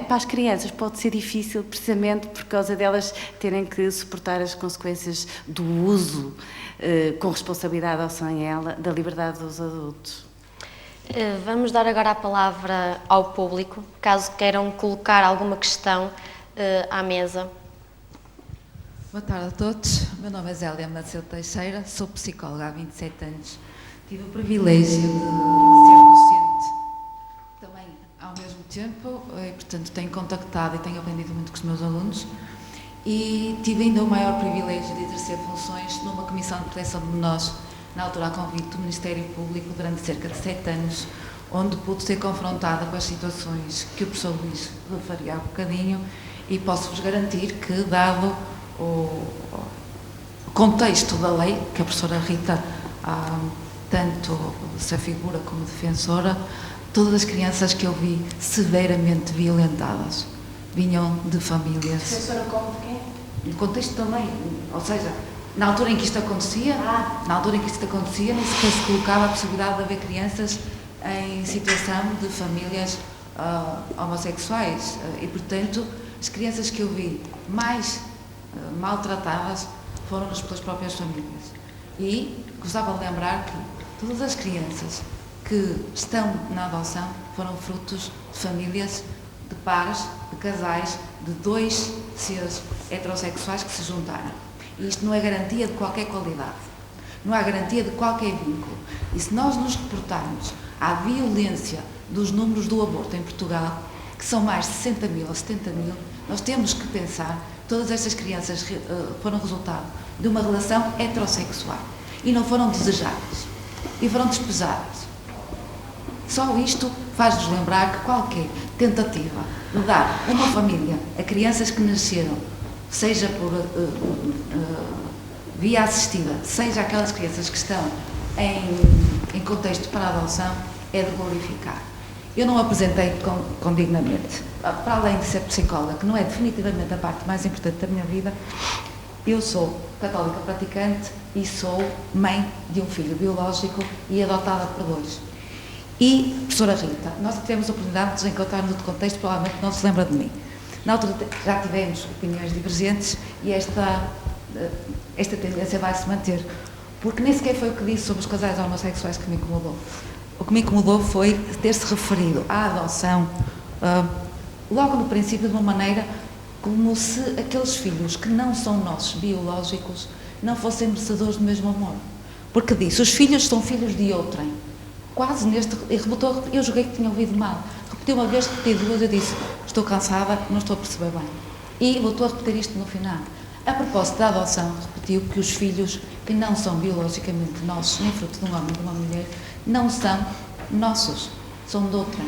Para as crianças pode ser difícil, precisamente por causa delas terem que suportar as consequências do uso, com responsabilidade ou sem ela, da liberdade dos adultos. Vamos dar agora a palavra ao público, caso queiram colocar alguma questão à mesa. Boa tarde a todos. Meu nome é Zélia Macedo Teixeira, sou psicóloga há 27 anos. Tive o privilégio de ser docente também ao mesmo tempo, e, portanto, tenho contactado e tenho aprendido muito com os meus alunos, e tive ainda o maior privilégio de exercer funções numa comissão de proteção de menores, na altura a convite do Ministério Público, durante cerca de 7 anos, onde pude ser confrontada com as situações que o professor Luís referia há bocadinho, e posso-vos garantir que, dado o contexto da lei, que a professora Rita tanto se afigura como defensora, todas as crianças que eu vi severamente violentadas vinham de famílias... Defensora como de quê? No contexto da lei, ou seja, na altura em que isto acontecia, nem sequer se colocava a possibilidade de haver crianças em situação de famílias homossexuais, e, portanto, as crianças que eu vi mais maltratadas foram pelas próprias famílias. E gostava de lembrar que todas as crianças que estão na adoção foram frutos de famílias, de pares, de casais, de 2 seres heterossexuais que se juntaram. E isto não é garantia de qualquer qualidade, não há garantia de qualquer vínculo. E se nós nos reportarmos à violência dos números do aborto em Portugal, que são mais de 60 mil a 70 mil, nós temos que pensar que todas estas crianças foram resultado de uma relação heterossexual e não foram desejadas e foram despejadas. Só isto faz-nos lembrar que qualquer tentativa de dar uma família a crianças que nasceram, seja por via assistida, seja aquelas crianças que estão em contexto para a adoção, é de glorificar. Eu não apresentei condignamente, para além de ser psicóloga, que não é definitivamente a parte mais importante da minha vida, eu sou católica praticante e sou mãe de um filho biológico e adotada por 2. E, professora Rita, nós tivemos a oportunidade de nos encontrar no outro contexto, provavelmente não se lembra de mim. Na altura já tivemos opiniões divergentes e esta tendência vai se manter, porque nem sequer foi o que disse sobre os casais homossexuais que me incomodou. O que me incomodou foi ter-se referido à adoção logo no princípio de uma maneira como se aqueles filhos que não são nossos biológicos não fossem merecedores do mesmo amor. Porque disse, os filhos são filhos de outrem. Quase neste... E rebutou, eu julguei que tinha ouvido mal. Repetiu uma vez, repeti 2, eu disse, estou cansada, não estou a perceber bem. E voltou a repetir isto no final. A propósito da adoção, repetiu que os filhos que não são biologicamente nossos, nem fruto de um homem e de uma mulher, não são nossos, são de outrem.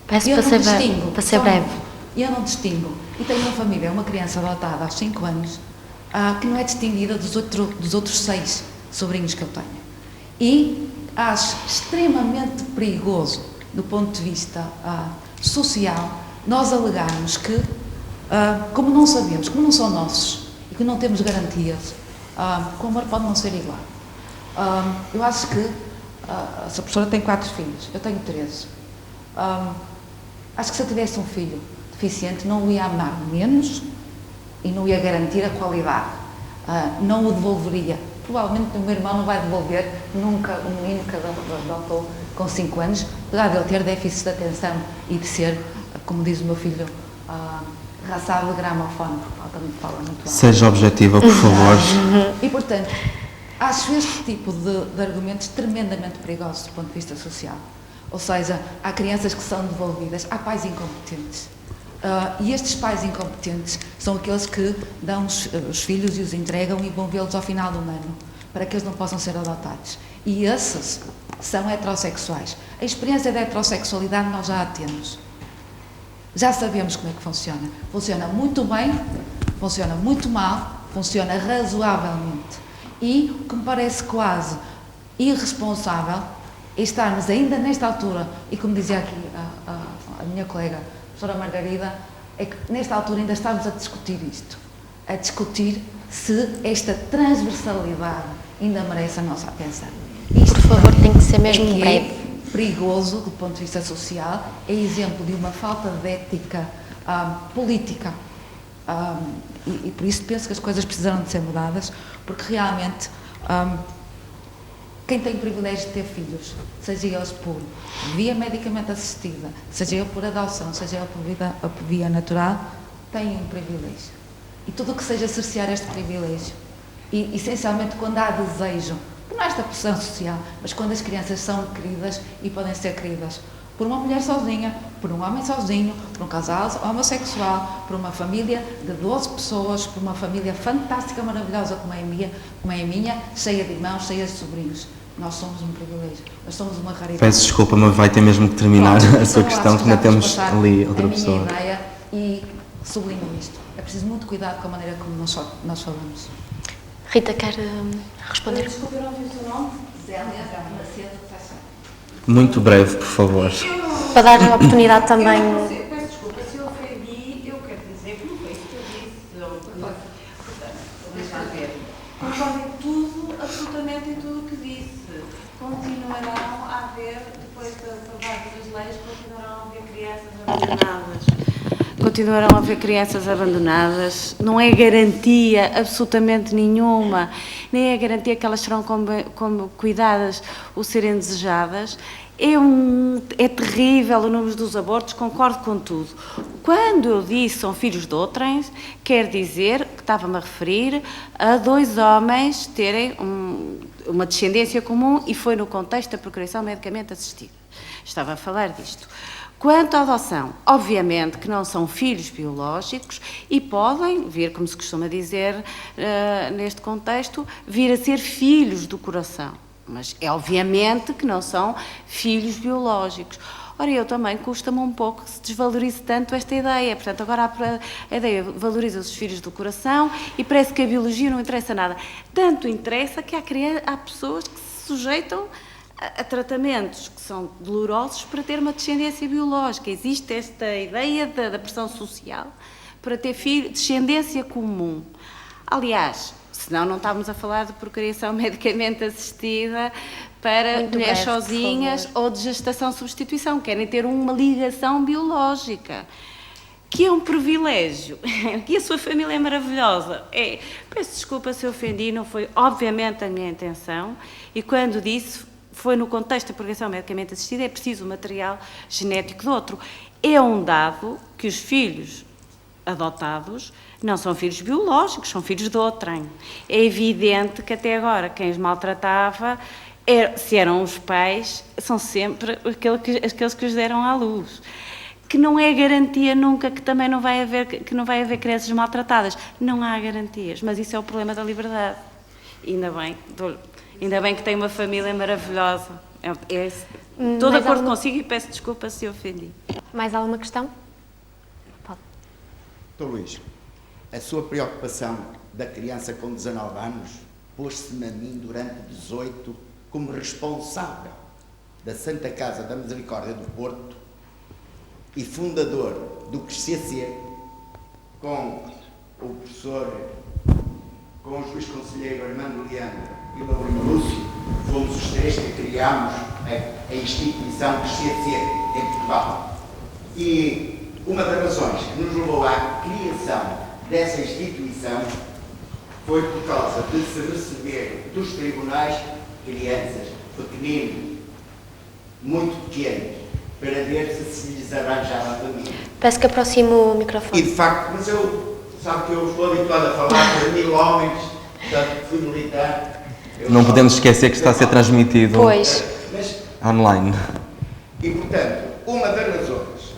Peço para ser breve. E eu não distingo. E tenho uma família, uma criança adotada aos 5 anos, que não é distinguida dos outros 6 sobrinhos que eu tenho. E acho extremamente perigoso, do ponto de vista social, nós alegarmos que, como não sabemos, como não são nossos e que não temos garantias, que o amor pode não ser igual. Eu acho que essa professora tem 4 filhos, eu tenho 13. Acho que se eu tivesse um filho deficiente, não o ia amar menos e não ia garantir a qualidade. Não o devolveria. Provavelmente o meu irmão não vai devolver nunca o menino que adotou com 5 anos, apesar de ele ter déficit de atenção e de ser, como diz o meu filho, raçado de gramofone, porque falta-me de fala muito alto. Seja objetiva, por favor. E, portanto, acho este tipo de argumentos tremendamente perigosos do ponto de vista social. Ou seja, há crianças que são devolvidas, há pais incompetentes. E estes pais incompetentes são aqueles que dão os filhos e os entregam e vão vê-los ao final do ano, para que eles não possam ser adotados. E esses são heterossexuais. A experiência da heterossexualidade nós já a temos. Já sabemos como é que funciona. Funciona muito bem, funciona muito mal, funciona razoavelmente. E o que me parece quase irresponsável é estarmos ainda nesta altura, e como dizia aqui a minha colega, a professora Margarida, é que nesta altura ainda estamos a discutir isto, a discutir se esta transversalidade ainda merece a nossa atenção. Isto, por favor, tem que ser mesmo breve. É perigoso do ponto de vista social, é exemplo de uma falta de ética política, e por isso penso que as coisas precisaram de ser mudadas, porque realmente quem tem o privilégio de ter filhos, seja eles por via medicamente assistida, seja ele por adoção, seja ele por via natural, tem um privilégio. E tudo o que seja cercear este privilégio, e essencialmente quando há desejo, não há esta pressão social, mas quando as crianças são queridas e podem ser queridas por uma mulher sozinha, por um homem sozinho, por um casal homossexual, por uma família de 12 pessoas, por uma família fantástica, maravilhosa como é a minha, cheia de irmãos, cheia de sobrinhos. Nós somos um privilégio, nós somos uma raridade. Peço desculpa, mas vai ter mesmo que terminar a sua questão, que ainda temos ali outra pessoa. A minha ideia, e sublinho isto, é preciso muito cuidado com a maneira como nós falamos. Rita, quer responder? Desculpa, eu não vi o seu nome. Zélia Macedo, faz favor. Muito breve, por favor. Para dar a oportunidade também. Peço desculpa se eu ofendi, eu quero dizer que não foi isso que eu disse. Portanto, deixa eu ver. Concordo em tudo, absolutamente em tudo o que disse. Continuarão a haver, depois de aprovadas as leis, continuarão a haver crianças abandonadas. Continuarão a haver crianças abandonadas. Não é garantia absolutamente nenhuma, nem é garantia que elas serão como cuidadas ou serem desejadas. É terrível o número dos abortos, concordo com tudo. Quando eu disse são filhos de outrem, quer dizer que estava-me a referir a 2 homens terem uma descendência comum, e foi no contexto da procriação medicamente assistida. Estava a falar disto. Quanto à adoção, obviamente que não são filhos biológicos e podem vir, como se costuma dizer neste contexto, vir a ser filhos do coração. Mas é obviamente que não são filhos biológicos. Ora, eu também custa-me um pouco que se desvalorize tanto esta ideia. Portanto, agora a ideia valoriza os filhos do coração e parece que a biologia não interessa nada. Tanto interessa que há pessoas que se sujeitam a tratamentos que são dolorosos para ter uma descendência biológica. Existe esta ideia da pressão social para ter descendência comum. Aliás, senão não estávamos a falar de procriação medicamente assistida para mulheres sozinhas ou de gestação-substituição. Querem ter uma ligação biológica, que é um privilégio, que a sua família é maravilhosa. Peço desculpa se ofendi, não foi obviamente a minha intenção, e quando disse foi no contexto da procriação medicamente assistida, é preciso o material genético do outro. É um dado que os filhos adotados não são filhos biológicos, são filhos de outrem. É evidente que até agora quem os maltratava, se eram os pais, são sempre aqueles que os deram à luz. Que não é garantia nunca que também não vai haver crianças maltratadas. Não há garantias, mas isso é o problema da liberdade. Ainda bem que tem uma família maravilhosa. Estou de acordo consigo e peço desculpa se ofendi. Mais alguma questão? Pode. Dr. Luís, a sua preocupação da criança com 19 anos pôs-se-me a mim durante 18 como responsável da Santa Casa da Misericórdia do Porto e fundador do CRCC com o professor, com o juiz conselheiro Armando Leandro e o Laurinho Lúcio, fomos os três que criámos a instituição CRCC em Portugal. E uma das razões que nos levou à criação dessa instituição foi por causa de se receber dos tribunais crianças pequeninas, muito pequenas, para ver se lhes arranjava família. Peço que aproxime o microfone. E de facto, mas sabe que eu estou habituado a falar para 1000 homens, portanto fui militar. Não podemos esquecer que está a ser transmitido online. E portanto, uma das razões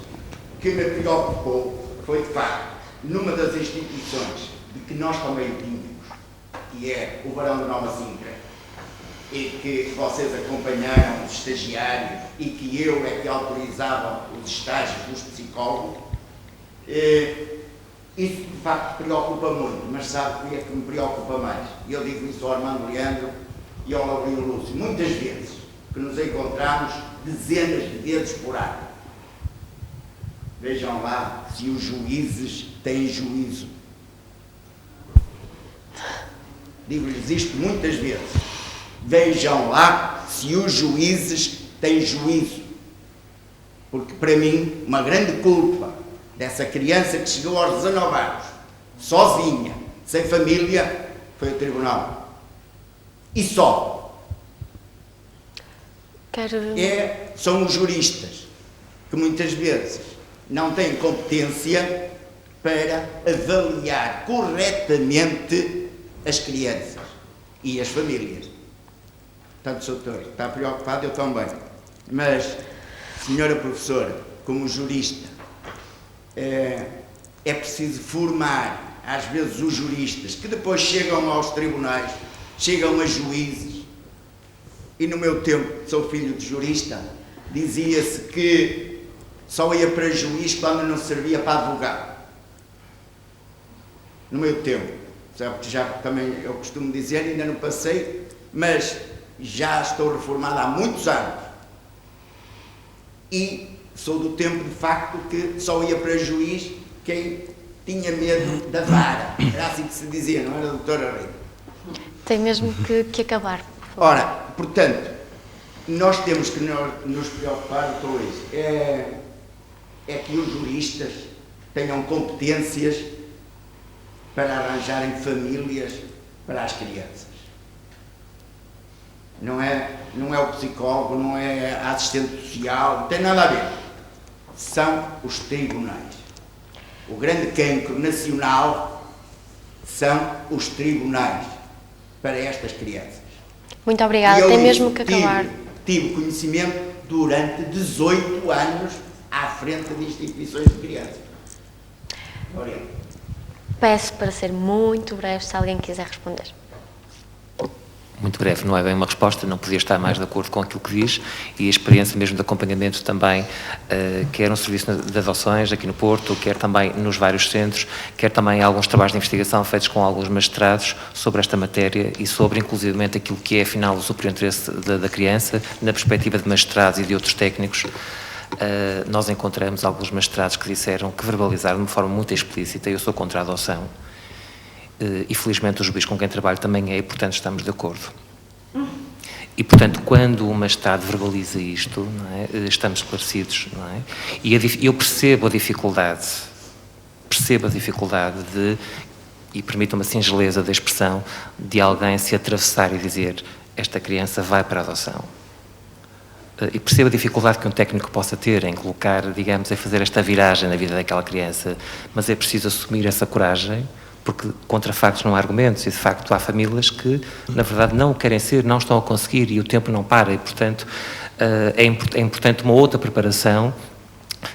que me preocupou foi de facto, numa das instituições de que nós também tínhamos, que é o Barão de Nova Sintra, e que vocês acompanharam os estagiários e que eu é que autorizava os estágios dos psicólogos, isso de facto preocupa muito, mas sabe o que é que me preocupa mais? E eu digo isso ao Armando Leandro e ao Laurinho Lúcio, muitas vezes que nos encontramos dezenas de vezes por ano. Vejam lá se os juízes têm juízo. Digo-lhes isto muitas vezes. Vejam lá se os juízes têm juízo. Porque para mim, uma grande culpa dessa criança que chegou aos 19 anos, sozinha, sem família, foi o tribunal. E só. São os juristas que muitas vezes não têm competência para avaliar corretamente as crianças e as famílias. Portanto, Sr. Doutor, está preocupado, eu também. Mas, senhora professora, como jurista, é preciso formar, às vezes, os juristas, que depois chegam aos tribunais, chegam a juízes, e no meu tempo, sou filho de jurista, dizia-se que só ia para juiz quando não servia para advogado. No meu tempo, sabe que já também eu costumo dizer, ainda não passei, mas já estou reformado há muitos anos. E sou do tempo, de facto, que só ia para juiz quem tinha medo da vara. Era assim que se dizia, não era, doutora Rita? Tem mesmo que acabar. Ora, portanto, nós temos que nos preocupar, doutor Luís, é que os juristas tenham competências para arranjarem famílias para as crianças. Não é o psicólogo, não é a assistente social, não tem nada a ver. São os tribunais. O grande cancro nacional são os tribunais para estas crianças. Muito obrigada, tem mesmo que acabar. Tive conhecimento durante 18 anos à frente de instituições de crianças. Obrigado. Peço para ser muito breve, se alguém quiser responder. Muito breve, não é bem uma resposta, não podia estar mais de acordo com aquilo que diz, e a experiência mesmo de acompanhamento também, quer no serviço de adoções aqui no Porto, quer também nos vários centros, quer também alguns trabalhos de investigação feitos com alguns mestrados sobre esta matéria e sobre inclusivamente aquilo que é afinal o superior interesse da criança, na perspectiva de mestrados e de outros técnicos. Nós encontramos alguns mestrados que disseram, que verbalizaram de uma forma muito explícita: eu sou contra a adoção. E felizmente o juiz com quem trabalho também é, e portanto estamos de acordo. E portanto, quando o magistrado verbaliza isto, não é, estamos esclarecidos, não é? E eu percebo a dificuldade de, e permitam-me a singeleza da expressão, de alguém se atravessar e dizer: esta criança vai para a adoção. E percebo a dificuldade que um técnico possa ter em colocar, digamos, em fazer esta viragem na vida daquela criança, mas é preciso assumir essa coragem, porque contra factos não há argumentos, e de facto há famílias que, na verdade, não o querem ser, não estão a conseguir, e o tempo não para, e portanto é importante uma outra preparação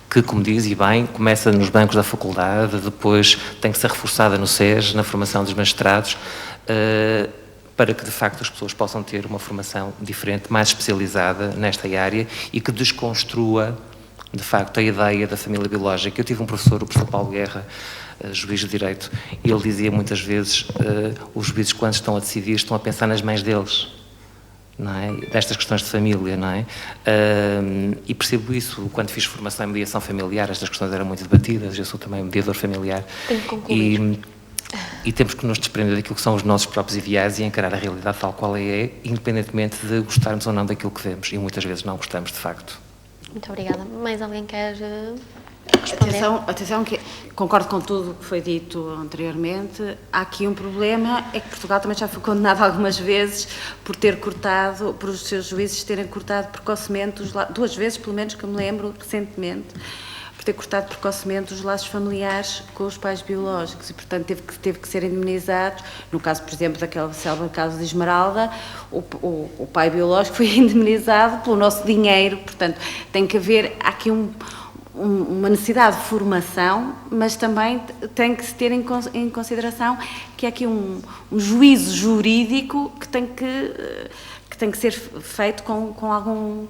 que, como diz, e bem, começa nos bancos da faculdade, depois tem que ser reforçada no SES, na formação dos magistrados, para que de facto as pessoas possam ter uma formação diferente, mais especializada nesta área, e que desconstrua de facto a ideia da família biológica. Eu tive um professor, o professor Paulo Guerra, juiz de direito, e ele dizia muitas vezes, os juízes quando estão a decidir estão a pensar nas mães deles, não é? Destas questões de família, não é? E percebo isso, quando fiz formação em mediação familiar, estas questões eram muito debatidas, eu sou também mediador familiar. Tenho que concluir. E temos que nos desprender daquilo que são os nossos próprios ideais e encarar a realidade tal qual é, independentemente de gostarmos ou não daquilo que vemos, e muitas vezes não gostamos de facto. Muito obrigada. Mais alguém quer responder? Atenção, que concordo com tudo o que foi dito anteriormente. Há aqui um problema, é que Portugal também já foi condenado algumas vezes por ter cortado, por os seus juízes terem cortado precocemente, duas vezes pelo menos que eu me lembro recentemente, por ter cortado precocemente os laços familiares com os pais biológicos e, portanto, teve que ser indemnizados. No caso, por exemplo, daquele célebre caso de Esmeralda, o pai biológico foi indemnizado pelo nosso dinheiro. Portanto, tem que haver aqui uma necessidade de formação, mas também tem que se ter em consideração que há aqui um juízo jurídico que tem que ser feito com algum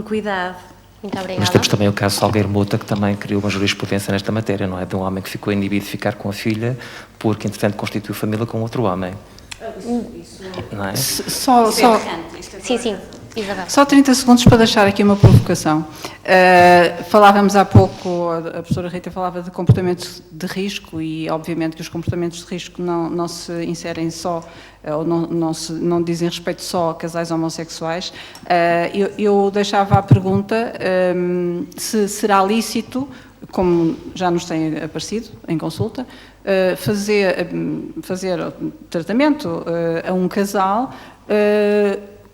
cuidado. Muito obrigada. Mas temos também o caso Salgueiro Mota, que também criou uma jurisprudência nesta matéria, não é? De um homem que ficou inibido de ficar com a filha porque, entretanto, constituiu família com outro homem. Não é? Sim, Isabel. Só 30 segundos para deixar aqui uma provocação. Falávamos há pouco, a professora Rita falava de comportamentos de risco e, obviamente, que os comportamentos de risco não se inserem só, ou não dizem respeito só a casais homossexuais. Eu deixava a pergunta se será lícito, como já nos tem aparecido em consulta, fazer tratamento a um casal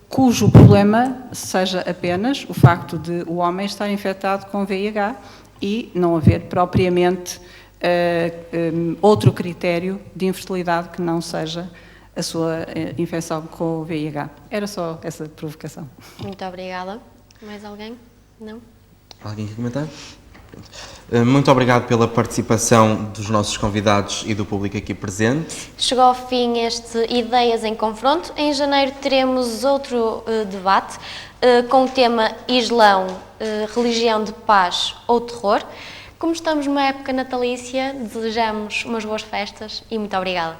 cujo problema seja apenas o facto de o homem estar infectado com VIH e não haver propriamente outro critério de infertilidade que não seja a sua infecção com o VIH. Era só essa provocação. Muito obrigada. Mais alguém? Não? Alguém quer comentar? Muito obrigado pela participação dos nossos convidados e do público aqui presente. Chegou ao fim este Ideias em Confronto. Em janeiro teremos outro debate com o tema Islão, religião de paz ou terror. Como estamos numa época natalícia, desejamos umas boas festas e muito obrigada.